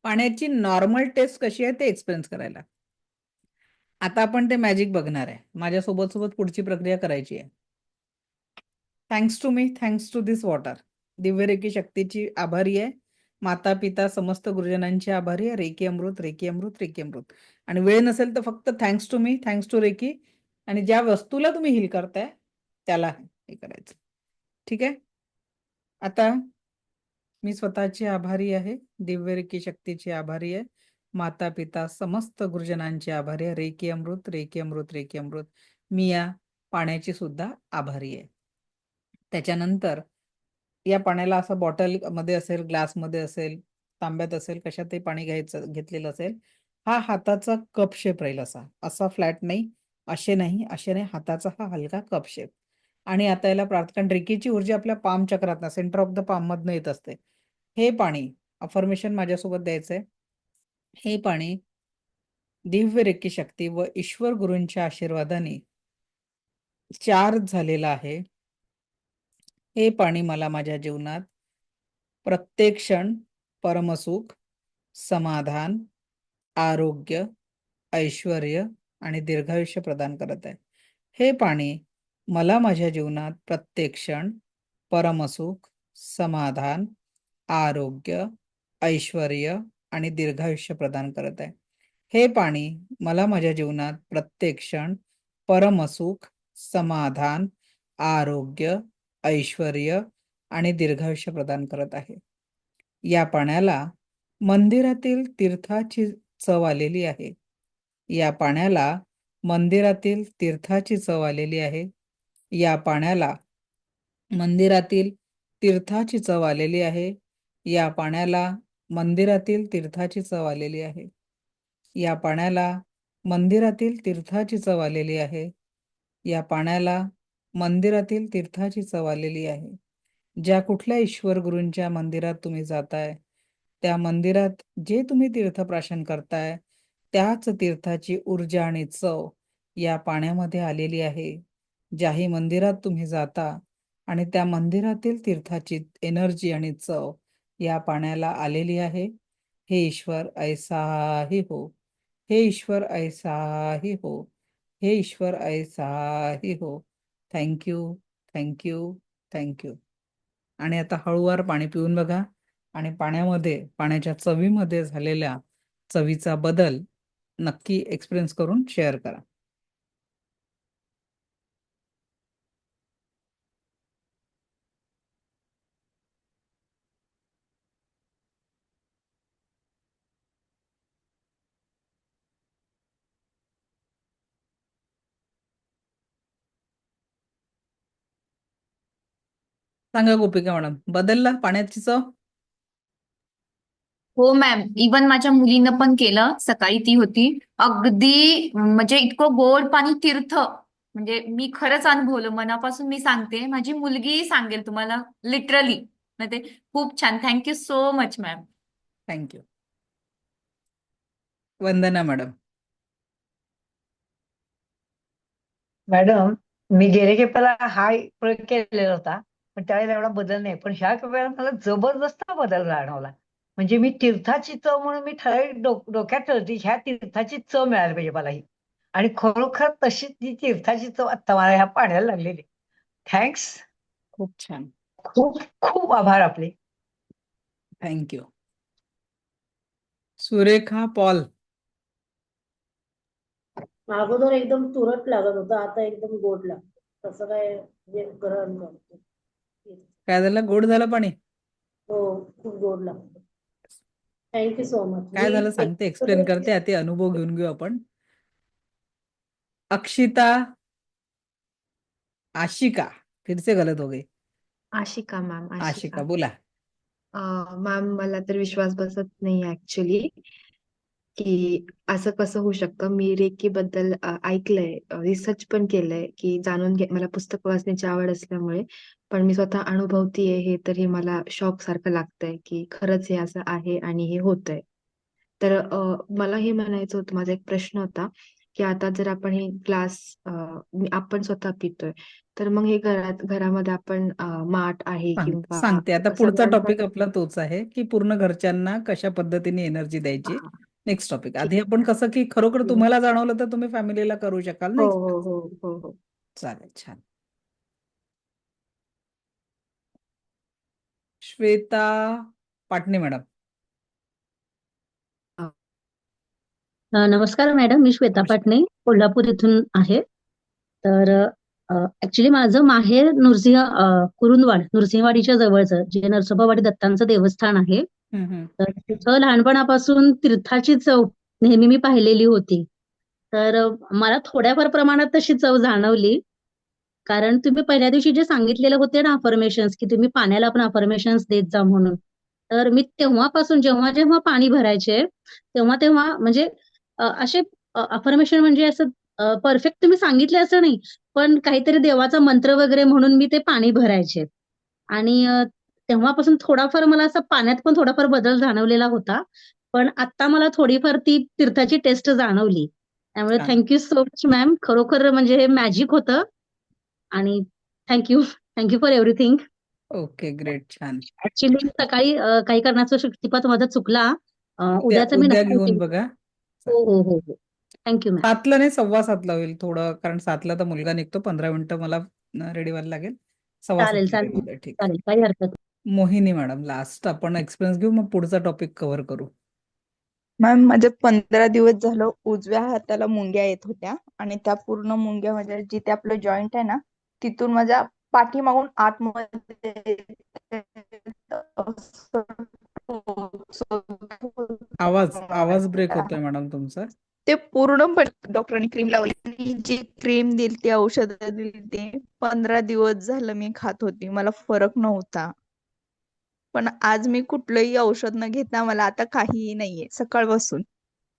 पाण्याची नॉर्मल टेस्ट कशी आहे ते एक्सपिरियन्स करायला. आता आपण ते मॅजिक बघणार आहे. माझ्यासोबत सोबत पुढची प्रक्रिया करायची आहे. Thanks to me, thanks to this water. दिव्य रेकी शक्तीची आभारी आहे. माता पिता समस्त गुरुजनांची आभारी आहे. रेकी अमृत, रेकी अमृत, रेकी अमृत. आणि वेळ नसेल तर फक्त thanks to me, thanks to reiki, आणि ज्या वस्तूला तुम्ही हील करताय त्याला हे करायचं. ठीक आहे. आता मी स्वतःची आभारी आहे, दिव्य रेकी शक्तीची आभारी आहे, माता पिता समस्त गुरुजनांची आभारी आहे. रेकी अमृत, रेकी अमृत, रेकी अमृत. मी या पाण्याची सुद्धा आभारी आहे. त्याच्यानंतर या पाण्याला असं बॉटल मध्ये असेल, ग्लास मध्ये असेल, तांब्यात असेल, कशातही पाणी घेतलेलं असेल. हा हाताचा कप शेप राहील, असा असा फ्लॅट नाही, असे नाही, असे नाही, हाताचा हा हलका कप शेप. आणि आता याला प्रार्थना, रेकीची ऊर्जा आपल्या पाम चक्रात, सेंटर ऑफ द पाम मधनं येत असते. हे पाणी अफर्मेशन माझ्यासोबत द्यायचंय. हे पाणी दिव्य रेकी शक्ती व ईश्वर गुरूंच्या आशीर्वादाने चार्ज झालेलं आहे. हे पाणी मला माझ्या जीवनात प्रत्येक क्षण परमसुख, समाधान, आरोग्य, ऐश्वर्य आणि दीर्घायुष्य प्रदान करत आहे. हे पाणी मला माझ्या जीवनात प्रत्येक क्षण परमसुख, समाधान, आरोग्य, ऐश्वर्य आणि दीर्घायुष्य प्रदान करत आहे. हे पाणी मला माझ्या जीवनात प्रत्येक क्षण परमसुख, समाधान, आरोग्य, ऐश्वर्य आणि दीर्घायुष्य प्रदान करत आहे. या पाण्याला मंदिरातील तीर्थाची चव आलेली आहे. या पाण्याला मंदिरातील तीर्थाची चव आलेली आहे. या पाण्याला मंदिरातील तीर्थाची चव आलेली आहे. या पाण्याला मंदिरातील तीर्थाची चव आलेली आहे. या पाण्याला मंदिरातील तीर्थाची चव आलेली आहे. या पाण्याला मंदिरातील तीर्थाची चव आलेली आहे. ज्या कुठल्या ईश्वर गुरूंच्या मंदिरात तुम्ही जाताय, त्या मंदिरात जे तुम्ही तीर्थप्राशन करताय, त्याच तीर्थाची ऊर्जा आणि चव या पाण्यामध्ये आलेली आहे. ज्याही मंदिरात तुम्ही जाता आणि त्या मंदिरातील तीर्थाची एनर्जी आणि चव या पाण्याला आलेली आहे. हे ईश्वर ऐसा ही हो, हे ईश्वर ऐसा ही हो, हे ईश्वर ऐसा ही हो. Thank you, thank you, thank you. आणि आता हळूवार पाणी पिऊन बघा आणि पाण्यामध्ये, पाण्याच्या चवीमध्ये झालेल्या चवीचा बदल नक्की एक्सपिरियन्स करून शेअर करा. सांगा गोपिका मॅडम, बदलला पाण्याची चव? हो मॅम, इवन माझ्या मुलीनं पण केलं. सकाळी ती होती अगदी, म्हणजे इतकं गोड पाणी, तीर्थ. म्हणजे मी खरंच अनुभवलं, मनापासून मी सांगते. माझी मुलगी सांगेल तुम्हाला, लिटरली. म्हणजे खूप छान. Thank you so much ma'am. Thank you. Vandana madam. Madam, मी गेल्या खेपेला हा प्रयोग केलेला होता, पण त्यावेळेला एवढा बदल नाही. पण ह्या खेपेला मला जबरदस्त बदल जाणवला. म्हणजे मी तीर्थाची चव म्हणून मी ठराविक डोक्यात ठरवते, ह्या तीर्थाची चव मिळाली पाहिजे मला ही. आणि खरोखर तशी ती तीर्थाची चव आता मला ह्या पाण्याला लागलेली. थँक्स. खूप छान. खूप खूप आभार आपले. थँक्यू. सुरेखा पॉल. अगोदर एकदम तुरट लागत होतं, आता एकदम गोड लागतं. तसं काय म्हणजे ग्रहण करतो. काय झालं? गोड झालं पाणी? हो, खूप गोड लागतं. Thank you so much. काय झालं सांगते, एक्सप्लेन करते. ते अनुभव घेऊन घेऊ आपण. अक्षिता, आशिका, फिर से गलत हो गई. आशिका मॅम, आशिका, आशिका. बोला. मॅम मला तर विश्वास बसत नाही ऍक्च्युली की असं कसं होऊ शकतं. मी रेकी बद्दल ऐकलंय, रिसर्च पण केलंय की जाणून घे, मला पुस्तक वाचण्याची आवड असल्यामुळे. पण मी स्वतः अनुभवतीये हे, तर हे मला शॉक सारखं लागतंय की खरंच हे असं आहे आणि हे होतंय. तर मला हे म्हणायचं होतं, माझा एक प्रश्न होता की आता जर आपण हे ग्लास आपण स्वतः पितोय, तर मग हे घरामध्ये आपण माठ आहे किंवा सांगते आता पुढचा सगळ्यांचा टॉपिक आपला तोच आहे की पूर्ण घरच्यांना कशा पद्धतीने एनर्जी द्यायची. हा, नेक्स्ट टॉपिक. ठीक आधी आपण कसं की खरोखर आहे. तुम्हाला जाणवलं तर तुम्ही फॅमिलीला करू शकाल. हो नाही हो हो हो हो. चालेल, छान. श्वेता पाटणे मॅडम. नमस्कार मॅडम, मी श्वेता नमस्कार. पाटणे कोल्हापूर इथून आहे. तर ऍक्च्युली माझं माहेर कुरुंदवाड, नृसिंहवाडीच्या जवळचं, जे नरसोबावाडी दत्तांचं देवस्थान आहे. हम्म, हम्म. तर तिथं लहानपणापासून तीर्थाची चव नेहमी मी पाहिलेली होती. तर मला थोड्याफार प्रमाणात तशी चव जाणवली. कारण तुम्ही पहिल्या दिवशी जे सांगितलेलं होते ना अफर्मेशन्स, की तुम्ही पाण्याला पण अफर्मेशन्स देत जा म्हणून. तर मी तेव्हापासून जेव्हा जेव्हा पाणी भरायचे, तेव्हा तेव्हा म्हणजे असे अफर्मेशन म्हणजे असं परफेक्ट तुम्ही सांगितले असं नाही, पण काहीतरी देवाचा मंत्र वगैरे म्हणून मी ते पाणी भरायचे. आणि तेव्हापासून थोडाफार मला असं पाण्यात पण थोडाफार बदल जाणवलेला होता. पण आता मला थोडीफार ती तीर्थाची टेस्ट जाणवली. त्यामुळे छान. Thank you so much ma'am. खरोखर म्हणजे हे मॅजिक होतं. आणि thank you for everything. Okay, great, छान. ऍक्च्युली सकाळी काही कारणाचा शक्तिपात माझा चुकला. उद्या उद्याचं मी उद्या नक्की घेऊन होईल. बघा. हो हो हो हो. Thank you ma'am. 7ला नाही, 7:15 होईल थोडं, कारण 7ला तर मुलगा निघतो. 15 मिनिटं मला रेडी व्हायला लागेल. चालेल 7:15 चालेल उद्या. ठीक. चालेल, काही हरकत नाही. मोहिनी मॅडम, लास्ट आपण एक्सपिरियन्स घेऊ, मग पुढचा टॉपिक कव्हर करू. मॅम माझे 15 दिवस झालं उजव्या हाताला मुंग्या येत होत्या आणि त्या पूर्ण मुंग्या म्हणजे जिथे आपलं जॉईंट आहे ना, तिथून माझ्या पाठीमागून आतमध्ये असं आवाज ब्रेक होतोय मॅडम तुमचा. ते पूर्णपणे डॉक्टरांनी क्रीम लावली आणि जी क्रीम दिली ती औषधं दिली ती 15 दिवस झालं मी खात होती, मला फरक नव्हता. पण आज मी कुठलंही औषध न घेता मला आता काहीही नाहीये सकाळपासून.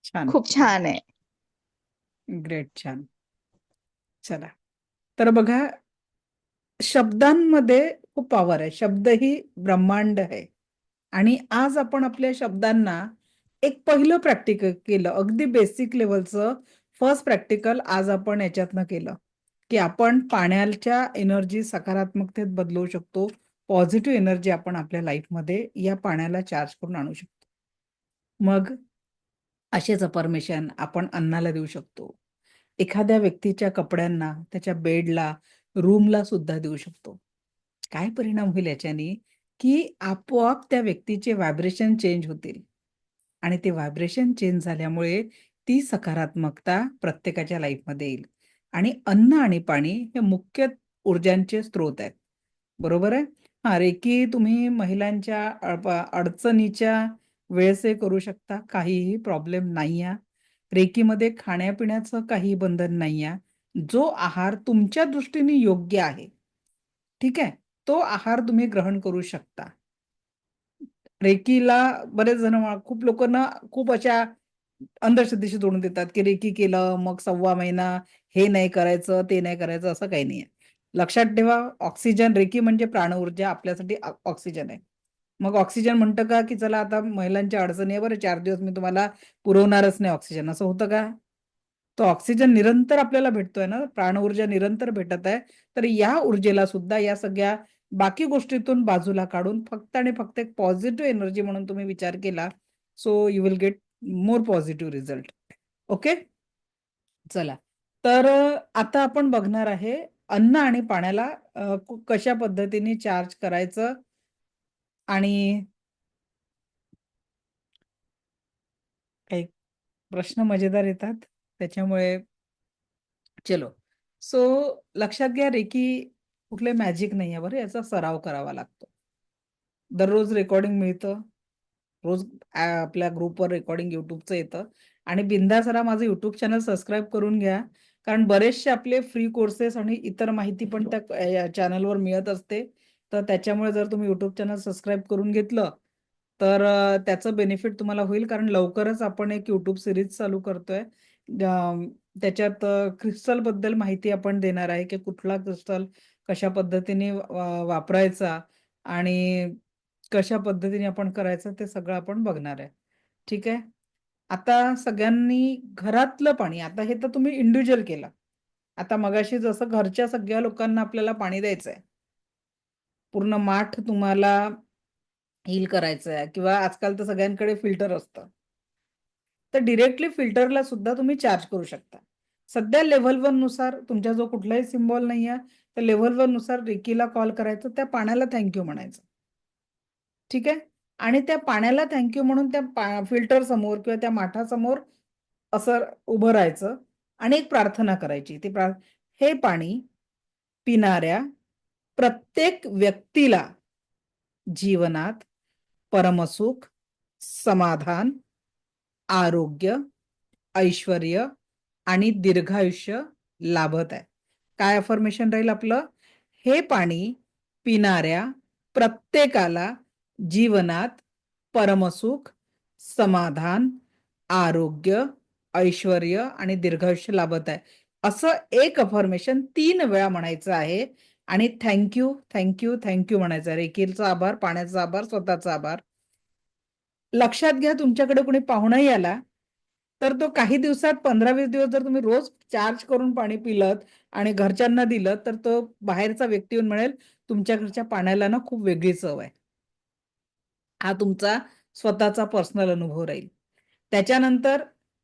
छान, खूप छान आहे. ग्रेट, छान. चला, तर बघा, शब्दांमध्ये खूप पॉवर आहे. शब्द ही ब्रह्मांड आहे. आणि आज आपण आपल्या शब्दांना एक पहिलं प्रॅक्टिकल केलं, अगदी बेसिक लेवलचं फर्स्ट प्रॅक्टिकल आज आपण याच्यातनं केलं की आपण पाण्याच्या एनर्जी सकारात्मकतेत बदलवू शकतो. पॉझिटिव्ह एनर्जी आपण आपल्या लाईफमध्ये या पाण्याला चार्ज करून आणू शकतो. मग असेच अफर्मेशन आपण अन्नाला देऊ शकतो. एखाद्या व्यक्तीच्या कपड्यांना, त्याच्या बेडला, रूमला सुद्धा देऊ शकतो. काय परिणाम होईल याच्याने की आपोआप त्या व्यक्तीचे व्हायब्रेशन चेंज होतील. आणि ते व्हायब्रेशन चेंज झाल्यामुळे ती सकारात्मकता प्रत्येकाच्या लाईफमध्ये येईल. आणि अन्न आणि पाणी हे मुख्य ऊर्जांचे स्रोत आहेत. बरोबर आहे. हा, रेकी तुम्ही महिलांच्या अडचणीच्या वेळेसही करू शकता, काहीही प्रॉब्लेम नाही आहे. रेकीमध्ये खाण्यापिण्याचं काही बंधन नाही आहे. जो आहार तुमच्या दृष्टीने योग्य आहे, ठीक आहे, तो आहार तुम्ही ग्रहण करू शकता. रेकीला बरेच जण खूप लोकांना खूप अशा अंधश्रद्धेशी जोडून देतात की रेकी केलं मग 1.25 महिना हे नाही करायचं, ते नाही करायचं, असं काही नाहीये. लक्षात ठेवा, ऑक्सिजन, रेकी म्हणजे प्राण ऊर्जा, आपल्यासाठी ऑक्सिजन आहे. मग ऑक्सिजन म्हणतं का की चला आता महिलांच्या अडचणी आहे बरं, 4 दिवस मी तुम्हाला पुरवणारच नाही ऑक्सिजन, असं होतं का? तो ऑक्सिजन निरंतर आपल्याला भेटतोय ना, प्राण ऊर्जा निरंतर भेटत आहे. तर या ऊर्जेला सुद्धा या सगळ्या बाकी गोष्टीतून बाजूला काढून फक्त आणि फक्त एक पॉझिटिव्ह एनर्जी म्हणून तुम्ही विचार केला, so you will get more positive result. Okay, चला, तर आता आपण बघणार आहे अन्न आणि पाण्याला कशा पद्धतीने चार्ज करायचं. आणि काही प्रश्न मजेदार येतात त्याच्यामुळे चलो. सो लक्षात घ्या, रेकी कुठले मॅजिक नाही आहे बरं, याचा सराव करावा लागतो. दररोज रेकॉर्डिंग मिळतं, रोज आपल्या ग्रुपवर रेकॉर्डिंग युट्यूबचं येतं. आणि बिंदासरा माझं युट्यूब चॅनल सबस्क्राईब करून घ्या, कारण बरेचसे आपले फ्री कोर्सेस आणि इतर माहिती पण त्या चॅनलवर मिळत असते. तर त्याच्यामुळे जर तुम्ही युट्यूब चॅनल सबस्क्राईब करून घेतलं तर त्याचं बेनिफिट तुम्हाला होईल, कारण लवकरच आपण एक युट्यूब सिरीज चालू करतोय. त्याच्यात क्रिस्टल बद्दल माहिती आपण देणार आहे, की कुठला क्रिस्टल कशा पद्धतीने वापरायचा आणि कशा पद्धतीने आपण करायचं ते सगळं आपण बघणार आहे. ठीक आहे. आता सगळ्यांनी घरातलं पाणी, आता हे तर तुम्ही इंडिव्हिज्युअल केलं. आता मगाशी जसं घरच्या सगळ्या लोकांना आपल्याला पाणी द्यायचंय, पूर्ण माठ तुम्हाला हील करायचं आहे, किंवा आजकाल तर सगळ्यांकडे फिल्टर असतं, तर डिरेक्टली फिल्टरला सुद्धा तुम्ही चार्ज करू शकता. सध्या लेव्हल 1 नुसार तुमच्या जो कुठलाही सिम्बॉल नाही आहे, तर लेव्हल 1 नुसार रिकीला कॉल करायचं, त्या पाण्याला थँक्यू म्हणायचं. ठीक आहे. आणि त्या पाण्याला थँक्यू म्हणून त्या फिल्टर समोर किंवा त्या माठासमोर असं उभं राहायचं आणि एक प्रार्थना करायची. हे पाणी पिणाऱ्या प्रत्येक व्यक्तीला जीवनात परमसुख, समाधान, आरोग्य, ऐश्वर्य आणि दीर्घायुष्य लाभत आहे. काय अफर्मेशन राहील आपलं? हे पाणी पिणाऱ्या प्रत्येकाला जीवनात परमसुख, समाधान, आरोग्य, ऐश्वर्य आणि दीर्घायुष्य लाभत आहे. असं एक अफर्मेशन 3 वेळा म्हणायचं आहे. आणि थँक्यू थँक्यू थँक्यू म्हणायचं. रेकीलचा आभार, पाण्याचा आभार, स्वतःचा आभार. लक्षात घ्या, तुमच्याकडे कोणी पाहुणाही आला तर तो काही दिवसात 15-20 दिवस जर तुम्ही रोज चार्ज करून पाणी पिलत आणि घरच्यांना दिलं, तर तो बाहेरचा व्यक्ती येऊन म्हणेल तुमच्या घरच्या पाण्याला ना खूप वेगळी चव आहे. हा तुमचा स्वतःचा पर्सनल अनुभव राहील. त्याच्यानंतर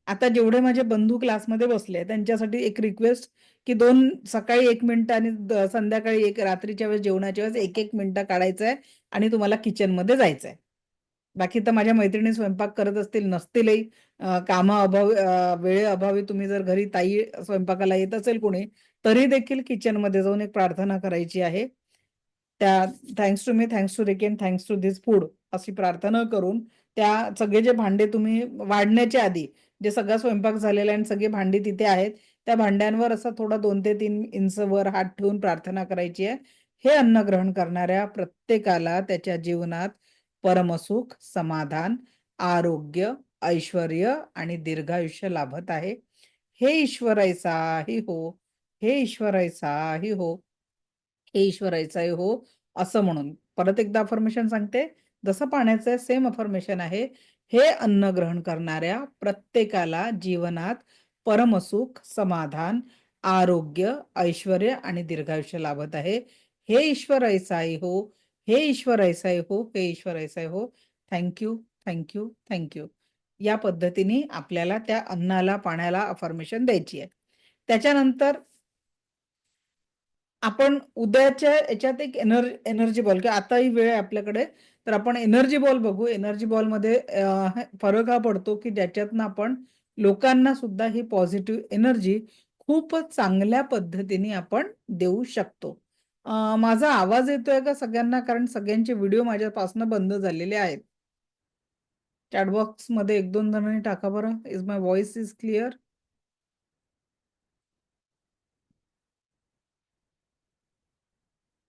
आता जेवढे माझे बंधू क्लासमध्ये बसले त्यांच्यासाठी एक रिक्वेस्ट, की 2 सकाळी 1 मिनिट आणि संध्याकाळी 1 रात्रीच्या वेळेस जेवणाच्या वेळेस 1-1 मिनिटं काढायचं आहे आणि तुम्हाला किचनमध्ये जायचं आहे. बाकी तर माझ्या मैत्रिणी स्वयंपाक करत असतील नसतीलही, कामाअभावी वेळेअभावी तुम्ही जर घरी ताई स्वयंपाकाला येत असेल कोणी, तरी देखील किचनमध्ये जाऊन एक प्रार्थना करायची आहे. त्या thanks to me, thanks to reiki, thanks to this food अशी प्रार्थना करून त्या सगळे जे भांडे तुम्ही वाढण्याच्या आधी जे सगळा स्वयंपाक झालेला आहे आणि सगळी भांडी तिथे आहेत, त्या भांड्यांवर असं थोडा 2 ते 3 इंच वर हात ठेवून प्रार्थना करायची आहे. हे अन्न ग्रहण करणाऱ्या प्रत्येकाला त्याच्या जीवनात परमसुख, समाधान, आरोग्य, ऐश्वर्य आणि दीर्घायुष्य लाभत आहे. हे ईश्वरायसाही हो, हे ईश्वरायसाही हो, हे ईश्वरायचाही हो, असं म्हणून परत एकदा अफर्मेशन सांगते. जसं पाण्याचं सेम अफर्मेशन आहे. हे अन्न ग्रहण करणाऱ्या प्रत्येकाला जीवनात परमसुख, समाधान, आरोग्य, ऐश्वर्य आणि दीर्घायुष्य लाभत आहे. हे ईश्वर ऐसाई हो, हे ईश्वर ऐसाई हो, हे ईश्वर ऐसाई हो. Thank you thank you thank you. या पद्धतीने आपल्याला त्या अन्नाला पाण्याला अफर्मेशन द्यायची आहे. त्याच्यानंतर आपण उद्याच्या याच्यात एक एनर्जी बॉल, की आता ही वेळ आहे आपल्याकडे, तर आपण एनर्जी बॉल बघू. एनर्जी बॉलमध्ये फरक हा पडतो की ज्याच्यातनं आपण लोकांना सुद्धा ही पॉझिटिव्ह एनर्जी खूप चांगल्या पद्धतीने आपण देऊ शकतो. माझा आवाज येतोय का सगळ्यांना? कारण सगळ्यांचे व्हिडिओ माझ्यापासून बंद झालेले आहेत. चॅटबॉक्स मध्ये 1-2 जणांनी टाका बरं. Is my voice is clear?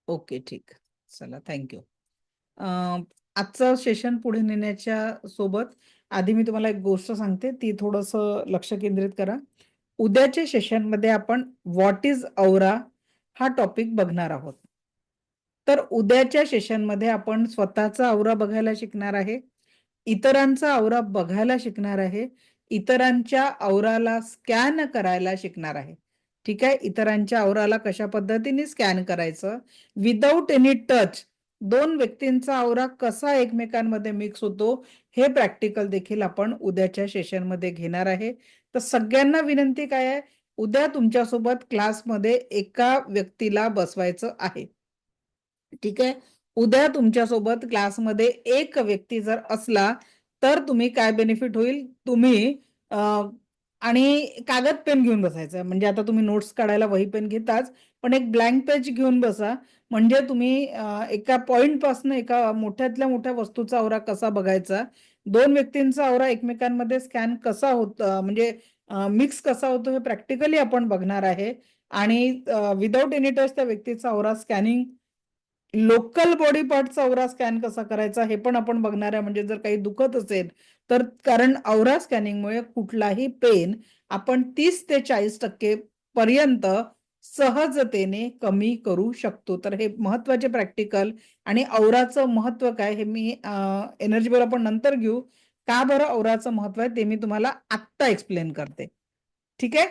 Okay, ठीक. चला, थँक्यू. आजचं सेशन पुढे नेण्याच्या सोबत आधी मी तुम्हाला एक गोष्ट सांगते, ती थोडंसं लक्ष केंद्रित करा. उद्याच्या सेशनमध्ये आपण व्हॉट इज औरा हा टॉपिक बघणार आहोत. तर उद्याच्या सेशनमध्ये आपण स्वतःचा औरा बघायला शिकणार आहे, इतरांचा औरा बघायला शिकणार आहे, इतरांच्या औराला स्कॅन करायला शिकणार आहे. ठीक आहे. इतरांच्या औराला कशा पद्धतीने स्कॅन करायचं विदाऊट एनी टच, 2 व्यक्तींचा औरा कसा एकमेकांमध्ये मिक्स होतो हे प्रॅक्टिकल देखील आपण उद्याच्या सेशनमध्ये घेणार आहे. तर सगळ्यांना विनंती काय आहे, उद्या तुमच्यासोबत क्लासमध्ये एका व्यक्तीला बसवायचं आहे. ठीक आहे. उद्या तुमच्यासोबत क्लासमध्ये एक व्यक्ती जर असला तर तुम्ही काय बेनिफिट होईल, तुम्ही आणि कागद पेन घेऊन बसायचं. म्हणजे आता तुम्ही नोट्स काढायला वही पेन घेताच, पण एक ब्लँक पेज घेऊन बसा. म्हणजे तुम्ही एका पॉइंट पासून एका मोठ्यातल्या मोठ्या वस्तूचा आवरा कसा बघायचा, दोन व्यक्तींचा आवरा एकमेकांमध्ये स्कॅन कसा होत, म्हणजे मिक्स कसा होतो हे प्रॅक्टिकली आपण बघणार आहे. आणि विदाउट एनी टच त्या व्यक्तीचा आवरा स्कॅनिंग, लोकल बॉडी पार्टचा औरा स्कॅन कसा करायचा हे पण आपण बघणार आहे. म्हणजे जर काही दुखत असेल तर, कारण औरा स्कॅनिंगमुळे कुठलाही पेन आपण 30 ते 40% पर्यंत सहजतेने कमी करू शकतो. तर हे महत्वाचे प्रॅक्टिकल. आणि औराचं महत्व काय हे मी एनर्जी बरोबर आपण नंतर घेऊ. का बरं औराचं महत्व आहे ते मी तुम्हाला आत्ता एक्सप्लेन करते. ठीक आहे.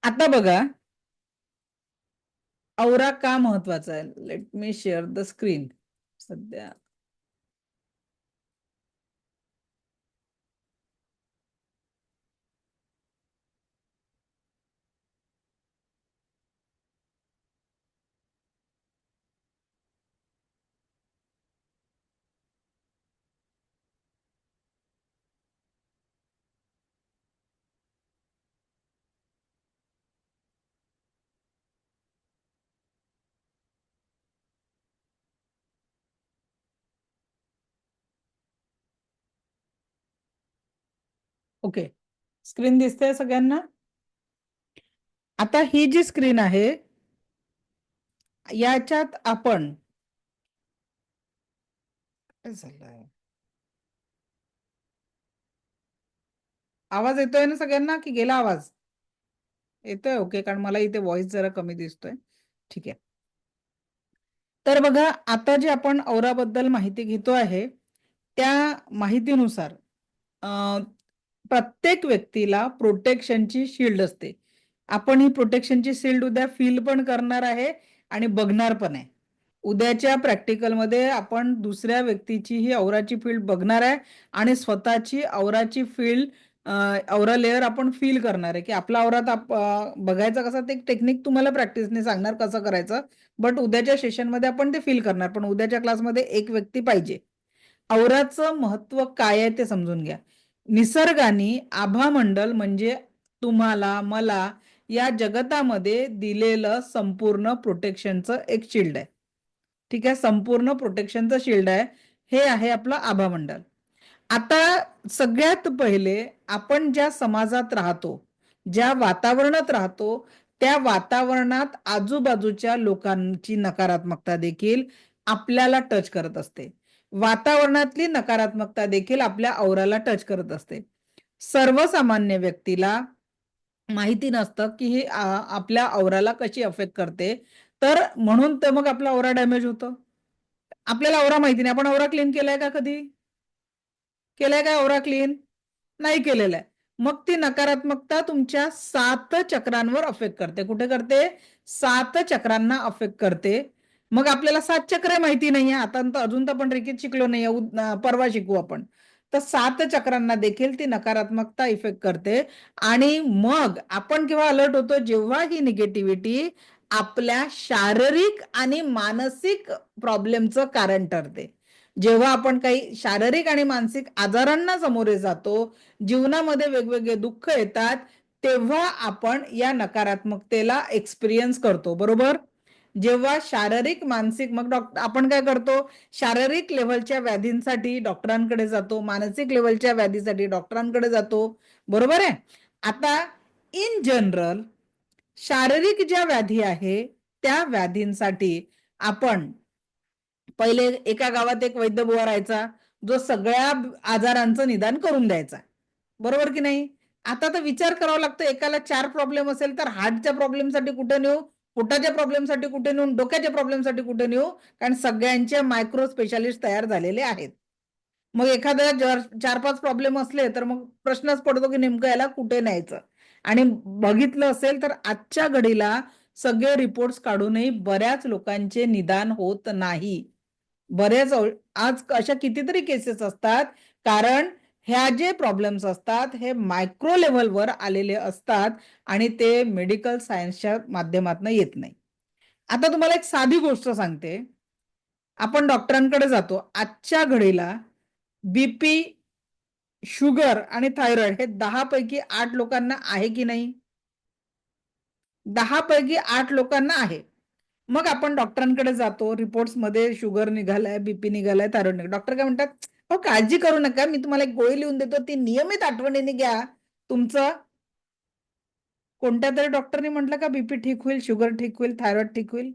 आता बघा औरा का महत्वाचा आहे. Let me share the screen. सध्या ओके, स्क्रीन दिसते सगळ्यांना. आता ही जी स्क्रीन आहे याच्यात आपण काय झालंय, आवाज येतोय ना सगळ्यांना की गेला आवाज? येतोय. ओके, कारण मला इथे व्हॉइस जरा कमी दिसतोय. ठीक आहे. तर बघा आता जे आपण औराबद्दल माहिती घेतो आहे त्या माहितीनुसार प्रत्येक व्यक्तीला प्रोटेक्शनची शिल्ड असते. आपण ही प्रोटेक्शनची शिल्ड उद्या फील पण करणार आहे आणि बघणार पण आहे. उद्याच्या प्रॅक्टिकलमध्ये आपण दुसऱ्या व्यक्तीची ही औराची फील्ड बघणार आहे आणि स्वतःची औराची फील्ड, औरा लेअर आपण फील करणार आहे की आपला औरात बघायचा कसा, ते टेक्निक तुम्हाला प्रॅक्टिसने सांगणार कसं करायचं. बट उद्याच्या सेशनमध्ये आपण ते फील करणार. पण उद्याच्या क्लासमध्ये एक व्यक्ती पाहिजे. औराचं महत्व काय आहे ते समजून घ्या. निसर्गाने आभामंडल म्हणजे तुम्हाला मला या जगतामध्ये दिलेलं संपूर्ण प्रोटेक्शनचं एक शिल्ड आहे. ठीक आहे. संपूर्ण प्रोटेक्शनचं शिल्ड आहे. हे आहे आपलं आभामंडल. आता सगळ्यात पहिले आपण ज्या समाजात राहतो, ज्या वातावरणात राहतो, त्या वातावरणात आजूबाजूच्या लोकांची नकारात्मकता देखील आपल्याला टच करत असते. वातावरणातली नकारात्मकता देखील आपल्या औराला टच करत असते. सर्वसामान्य व्यक्तीला माहिती नसतं की ही आपल्या औराला कशी अफेक्ट करते. तर म्हणून तर मग आपला औरा डॅमेज होतो. आपल्याला औरा माहिती नाही. आपण औरा क्लीन केलाय का कधी? केलाय का औरा क्लीन? नाही केलेला आहे. मग ती नकारात्मकता तुमच्या 7 चक्रांवर अफेक्ट करते. कुठे करते? 7 चक्रांना अफेक्ट करते. मग आपल्याला 7 चक्र माहिती नाहीये. आता अजून तर आपण रेकीत शिकलो नाहीये. परवा शिकू आपण. तर 7 चक्रांना देखील ती नकारात्मकता इफेक्ट करते. आणि मग आपण केव्हा अलर्ट होतो? जेव्हा ही निगेटिव्हिटी आपल्या शारीरिक आणि मानसिक प्रॉब्लेमचं कारण ठरते. जेव्हा आपण काही शारीरिक आणि मानसिक आजारांना सामोरे जातो, जीवनामध्ये वेगवेगळे दुःख येतात, तेव्हा आपण या नकारात्मकतेला एक्सपिरियन्स करतो. बरोबर? जेव्हा शारीरिक मानसिक, मग आपण काय करतो? शारीरिक लेव्हलच्या व्याधींसाठी डॉक्टरांकडे जातो, मानसिक लेव्हलच्या व्याधीसाठी डॉक्टरांकडे जातो. बरोबर आहे? आता इन जनरल शारीरिक ज्या व्याधी आहे त्या व्याधींसाठी आपण पहिले एका गावात एक वैद्य बुवा राहायचा जो सगळ्या आजारांचं निदान करून द्यायचा. बरोबर की नाही? आता तर विचार करावा लागतो, एकाला 4 प्रॉब्लेम असेल तर हार्टच्या प्रॉब्लेमसाठी कुठे नेऊ, पोटाच्या प्रॉब्लेमसाठी कुठे नेऊ, डोक्याच्या प्रॉब्लेमसाठी कुठे नेऊ, कारण सगळ्यांचे मायक्रो स्पेशालिस्ट तयार झालेले आहेत. मग एखाद्या 4-5 प्रॉब्लेम असले तर मग प्रश्नच पडतो की नेमकं याला कुठे न्यायचं. आणि बघितलं असेल तर आजच्या घडीला सगळे रिपोर्ट्स काढूनही बऱ्याच लोकांचे निदान होत नाही. बऱ्याच आज अशा कितीतरी केसेस असतात, कारण ह्या जे प्रॉब्लेम्स असतात हे मायक्रो लेव्हलवर आलेले असतात आणि ते मेडिकल सायन्सच्या माध्यमातून येत नाही. आता तुम्हाला एक साधी गोष्ट सांगते. आपण डॉक्टरांकडे जातो. आजच्या घडीला बीपी, शुगर आणि थायरॉइड हे 10 पैकी 8 लोकांना आहे की नाही? 10 पैकी 8 लोकांना आहे. मग आपण डॉक्टरांकडे जातो, रिपोर्ट्समध्ये शुगर निघालाय, बीपी निघालाय, थायरॉइड निघालाय. डॉक्टर काय म्हणतात, हो काळजी करू नका, मी तुम्हाला एक गोळी लिहून देतो, ती नियमित आठवणीने घ्या. तुमचं कोणत्या तरी डॉक्टरनी म्हटलं का बीपी ठीक होईल, शुगर ठीक होईल, थायरॉइड ठीक होईल?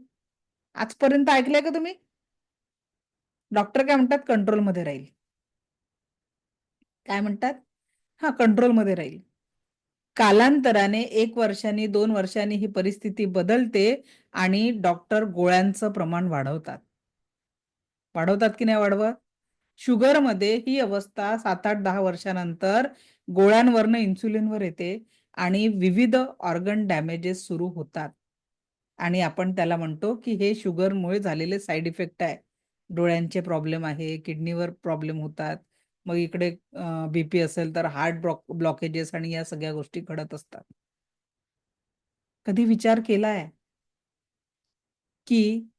आजपर्यंत ऐकलंय का तुम्ही? डॉक्टर काय म्हणतात, कंट्रोलमध्ये राहील. काय म्हणतात? हा, कंट्रोलमध्ये राहील. कालांतराने 1 वर्षांनी 2 वर्षांनी ही परिस्थिती बदलते आणि डॉक्टर गोळ्यांचं प्रमाण वाढवतात. वाढवतात की नाही वाढवत? शुगरमध्ये ही अवस्था 7, 8, 10 वर्षानंतर गोळ्यांवरनं इन्सुलिनवर येते आणि विविध ऑर्गन डॅमेजेस सुरू होतात आणि आपण त्याला म्हणतो की हे शुगरमुळे झालेले साईड इफेक्ट आहे. डोळ्यांचे प्रॉब्लेम आहे, किडनीवर प्रॉब्लेम होतात. मग इकडे बीपी असेल तर हार्ट ब्लॉकेजेस आणि या सगळ्या गोष्टी घडत असतात. कधी विचार केलाय की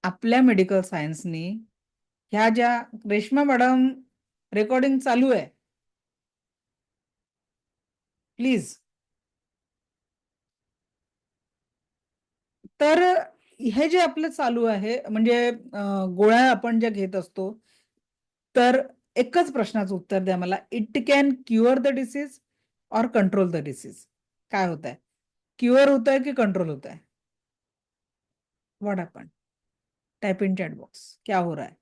आपल्या मेडिकल सायन्सनी ह्या ज्या रेश्मा मॅडम रेकॉर्डिंग चालू आहे प्लीज, तर हे जे आपलं चालू आहे म्हणजे गोळ्या आपण ज्या घेत असतो, तर एकच प्रश्नाचं उत्तर द्या मला, it can cure the disease और कंट्रोल द डिसीज? काय होत आहे, क्युअर होत आहे की कंट्रोल होत आहे? What happen? Type in chat box, क्या हो रहा है?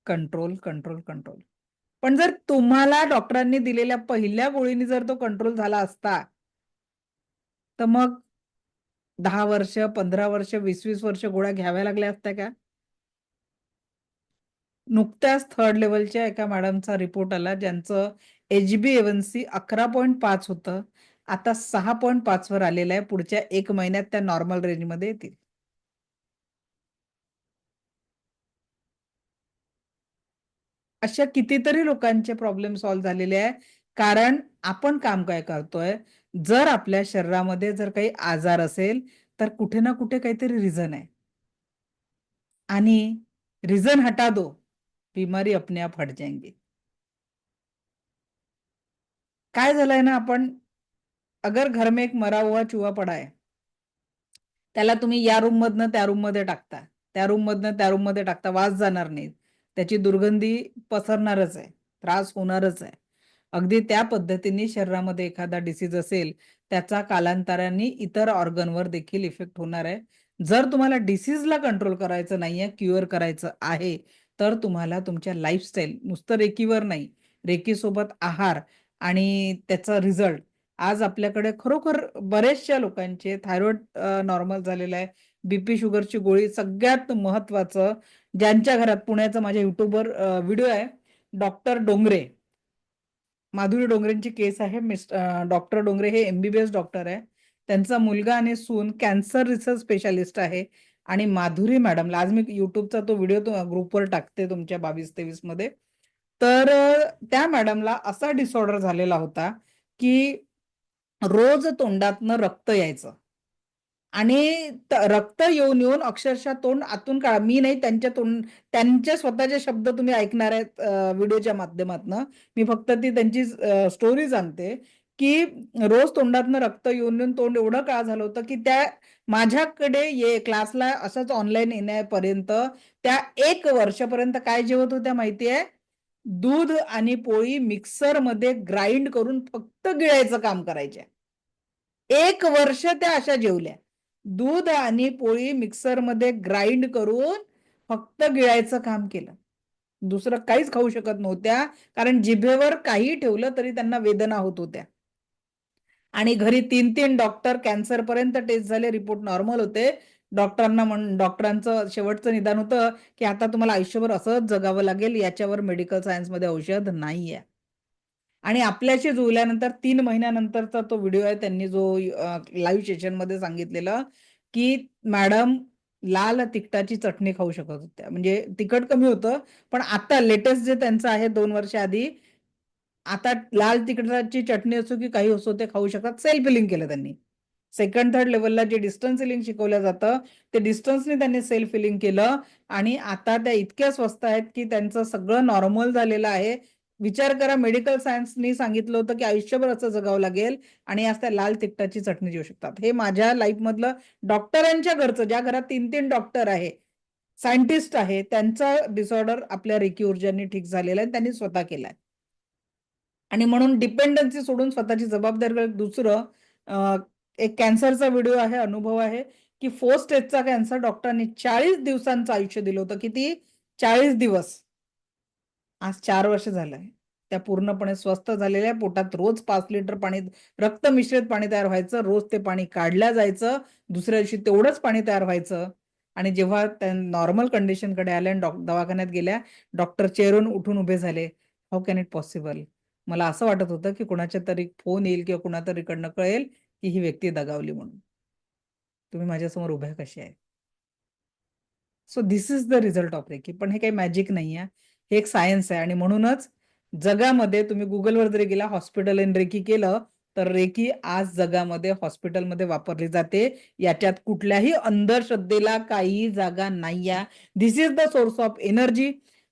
Control, control, control. पण जर तुम्हाला डॉक्टरांनी दिलेल्या पहिल्या गोळीने जर तो कंट्रोल झाला असता, तर मग 10 वर्ष, 15 वर्ष, 20-20 वर्ष गोळ्या घ्याव्या लागल्या असत्या का? नुकत्याच 3rd लेवलच्या एका मॅडमचा रिपोर्ट आला, ज्यांचं HbA1c 11.5 होतं, आता 6.5 वर आलेलं आहे. पुढच्या 1 महिन्यात त्या नॉर्मल रेंजमध्ये येतील. अशा कितीतरी लोकांचे प्रॉब्लेम सॉल्व्ह झालेले आहे. कारण आपण काम काय करतोय, जर आपल्या शरीरामध्ये जर काही आजार असेल तर कुठे ना कुठे काहीतरी रिझन आहे आणि रिझन हटा दो, बीमारी अपने आप हट जाएंगी. काय झालंय ना, आपण अगर घर में एक मरा हुआ चूहा पडा है, त्याला तुम्ही या रूम मधनं त्या रूम मध्ये टाकता, त्या रूम मधनं त्या रूम मध्ये टाकता, वास जाणार नाही, त्याची दुर्गंधी पसरणारच आहे, त्रास होणारच आहे. अगदी त्या पद्धतीने शरीरामध्ये एखादा डिसीज असेल, त्याचा कालांतराने इतर ऑर्गनवर देखील इफेक्ट होणार आहे. जर तुम्हाला डिसीजला कंट्रोल करायचं नाहीये, क्युअर करायचं आहे, तर तुम्हाला तुमच्या लाईफस्टाईल, नुसतं रेकीवर नाही, रेकी सोबत आहार आणि त्याचा रिझल्ट, आज आपल्याकडे खरोखर बरेचशा लोकांचे थायरॉइड नॉर्मल झालेला आहे, बीपी शुगरची गोळी, सगळ्यात महत्वाचं ज्यांच्या घरात, पुण्याचं माझ्या युट्यूबवर व्हिडिओ आहे, डॉक्टर डोंगरे, माधुरी डोंगरेंची केस आहे. डॉक्टर डोंगरे हे MBBS डॉक्टर आहे. त्यांचा मुलगा आणि सून कॅन्सर रिसर्च स्पेशालिस्ट आहे. आणि माधुरी मॅडमला आज मी युट्यूबचा तो व्हिडिओ ग्रुपवर टाकते तुमच्या 22-23 मध्ये. तर त्या मॅडमला असा डिसऑर्डर झालेला होता की रोज तोंडातनं रक्त यायचं आणि रक्त येऊन येऊन अक्षरशः तोंड आतून काळा. मी नाही, त्यांचे स्वतःचे शब्द तुम्ही ऐकणार आहेत व्हिडिओच्या माध्यमातून. मी फक्त ती त्यांची स्टोरी सांगते की रोज तोंडातनं रक्त येऊन येऊन तोंड एवढं काळा झालं होतं की त्या माझ्याकडे क्लासला असंच ऑनलाईन येण्यापर्यंत त्या 1 वर्षापर्यंत काय जेवत होत्या माहितीये? दूध आणि पोळी मिक्सरमध्ये ग्राइंड करून फक्त गिळायचं काम करायच्या. 1 वर्ष त्या अशा जेवल्या. दूध आणि पोळी मिक्सरमध्ये ग्राइंड करून फक्त गिळायचं काम केलं. दुसरं काहीच खाऊ शकत नव्हत्या, कारण जिभेवर काही ठेवलं तरी त्यांना वेदना होत होत्या. आणि घरी 3-3 डॉक्टर, कॅन्सर पर्यंत टेस्ट झाले, रिपोर्ट नॉर्मल होते. डॉक्टरांचं शेवटचं निदान होतं की आता तुम्हाला आयुष्यभर असंच जगावं लागेल, याच्यावर मेडिकल सायन्समध्ये औषध नाहीये. आणि आपल्याशी जुळल्यानंतर 3 महिन्यानंतरचा तो व्हिडिओ आहे, त्यांनी जो लाईव्ह सेशन मध्ये सांगितलेलं की मॅडम लाल तिखटाची चटणी खाऊ शकत होत्या. म्हणजे तिखट कमी होतं, पण आता लेटेस्ट जे त्यांचं आहे 2 वर्ष आधी, आता लाल तिखटाची चटणी असो की काही असो ते खाऊ शकतात. सेल्फ हिलिंग केलं त्यांनी. सेकंड थर्ड लेवलला जे डिस्टन्स हिलिंग शिकवलं जातं ते डिस्टन्सने त्यांनी सेल्फ हिलिंग केलं आणि आता त्या इतक्या स्वस्त आहेत की त्यांचं सगळं नॉर्मल झालेलं आहे. विचार करा, मेडिकल सायन्सनी सांगितलं होतं की आयुष्यभर असं जगावं लागेल आणि आज त्या लाल तिखटाची चटणी जेवू शकतात. हे माझ्या लाईफ मधलं डॉक्टरांच्या घरचं, ज्या घरात 3-3 डॉक्टर आहे, सायंटिस्ट आहे, त्यांचा डिसऑर्डर आपल्या रेकी ऊर्जांनी ठीक झालेला आहे, त्यांनी स्वतः केलाय. आणि म्हणून डिपेंडन्सी सोडून स्वतःची जबाबदारी. दुसरं एक कॅन्सरचा व्हिडिओ आहे, अनुभव आहे की 4 स्टेजचा कॅन्सर डॉक्टरांनी 40 दिवसांचं आयुष्य दिलं होतं. किती? 40 दिवस. आज 4 वर्ष झालंय. त्या पूर्णपणे स्वस्थ झालेल्या. पोटात रोज 5 लिटर पाणी, रक्त मिश्रित पाणी तयार व्हायचं. रोज ते पाणी काढलं जायचं. दुसऱ्या दिवशी तेवढंच पाणी तयार व्हायचं. आणि जेव्हा त्या नॉर्मल कंडिशनकडे आल्या आणि दवाखान्यात गेल्या, डॉक्टर चेअरवरून उठून उभे झाले. How can it possible? मला असं वाटत होतं की कुणाच्या तरी फोन येईल किंवा कुणातरीकडनं कळेल की ही व्यक्ती दगावली म्हणून. तुम्ही माझ्यासमोर उभ्या कशा आहे. So this is the result of reiki. पण हे काही मॅजिक नाही आहे, हे एक सायन्स आहे. आणि म्हणूनच जगामध्ये तुम्ही गुगलवर जरी गेला, हॉस्पिटल इन रेकी केलं तर रेकी आज जगामध्ये हॉस्पिटलमध्ये वापरली जाते. याच्यात कुठल्याही अंधश्रद्धेला काही जागा नाही आहे. This is the source of energy.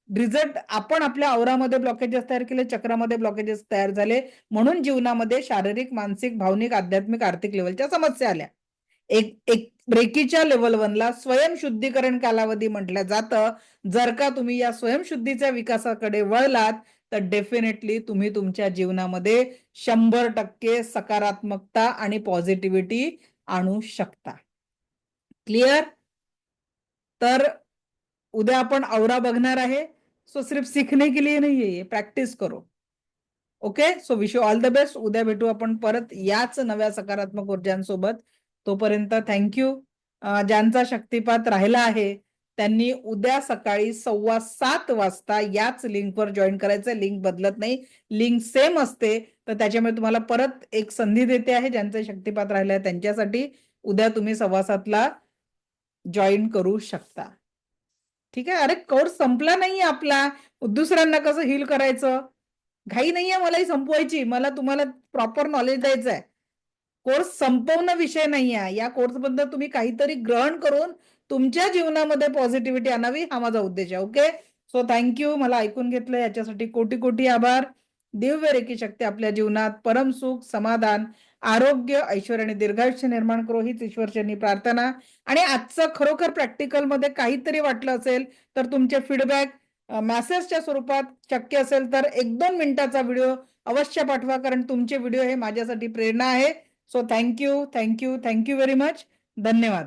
Result आपण आपल्या औरामध्ये ब्लॉकेजेस तयार केले, चक्रामध्ये ब्लॉकेजेस तयार झाले, म्हणून जीवनामध्ये शारीरिक, मानसिक, भावनिक, आध्यात्मिक, आर्थिक लेवलच्या समस्या आल्या. एक रेकीच्या लेवल 1ला स्वयंशुद्धीकरण कालावधी म्हटलं जातं. जर का तुम्ही या स्वयंशुद्धीच्या विकासाकडे वळलात तर डेफिनेटली तुम्ही तुमच्या जीवनामध्ये 100% सकारात्मकता आणि पॉझिटिव्हिटी आणू शकता. क्लिअर? तर उद्या आपण औरा बघणार आहे. सो सिर्फ सीखने के लिए नहीं है, ये प्रॅक्टिस करो. Okay, so wish you all the best. उद्या भेटू आपण परत याच नव्या सकारात्मक ऊर्जांसोबत. तोपर्यंत थँक्यू. ज्यांचा शक्तिपात राहिला आहे त्यांनी उद्या सकाळी 6:15 वाजता याच लिंकवर जॉईन करायचं. लिंक बदलत नाही, लिंक सेम असते. तर त्याच्यामुळे तुम्हाला परत एक संधी देते आहे. ज्यांचा शक्तिपात राहिला आहे त्यांच्यासाठी उद्या तुम्ही 7:15ला जॉईन करू शकता. ठीक आहे. अरे कोर्स संपला नाहीये आपला. दुसऱ्यांना कसं हील करायचं, घाई नाहीये मलाही संपवायची. मला तुम्हाला प्रॉपर नॉलेज द्यायचं आहे. कोर्स संपवणं विषय नाही आहे. या कोर्सबद्दल तुम्ही काहीतरी ग्रहण करून तुमच्या जीवनामध्ये पॉझिटिव्हिटी आणावी, हा माझा उद्देश आहे. Okay, so thank you. मला ऐकून घेतलं याच्यासाठी कोटी कोटी आभार. दिव्य रेकी शक्ती आपल्या जीवनात परम सुख, समाधान, आरोग्य, ऐश्वर्य आणि दीर्घायुष्य निर्माण करो, हीच ईश्वरचरणी प्रार्थना. आणि आजचं खरोखर प्रॅक्टिकल मध्ये काहीतरी वाटलं असेल तर तुमचे फीडबॅक मेसेजच्या स्वरूपात शक्य असेल तर 1-2 मिनिटाचा व्हिडिओ अवश्य पाठवा, कारण तुमचे व्हिडिओ हे माझ्यासाठी प्रेरणा आहे. So thank you, thank you, thank you very much. धन्यवाद.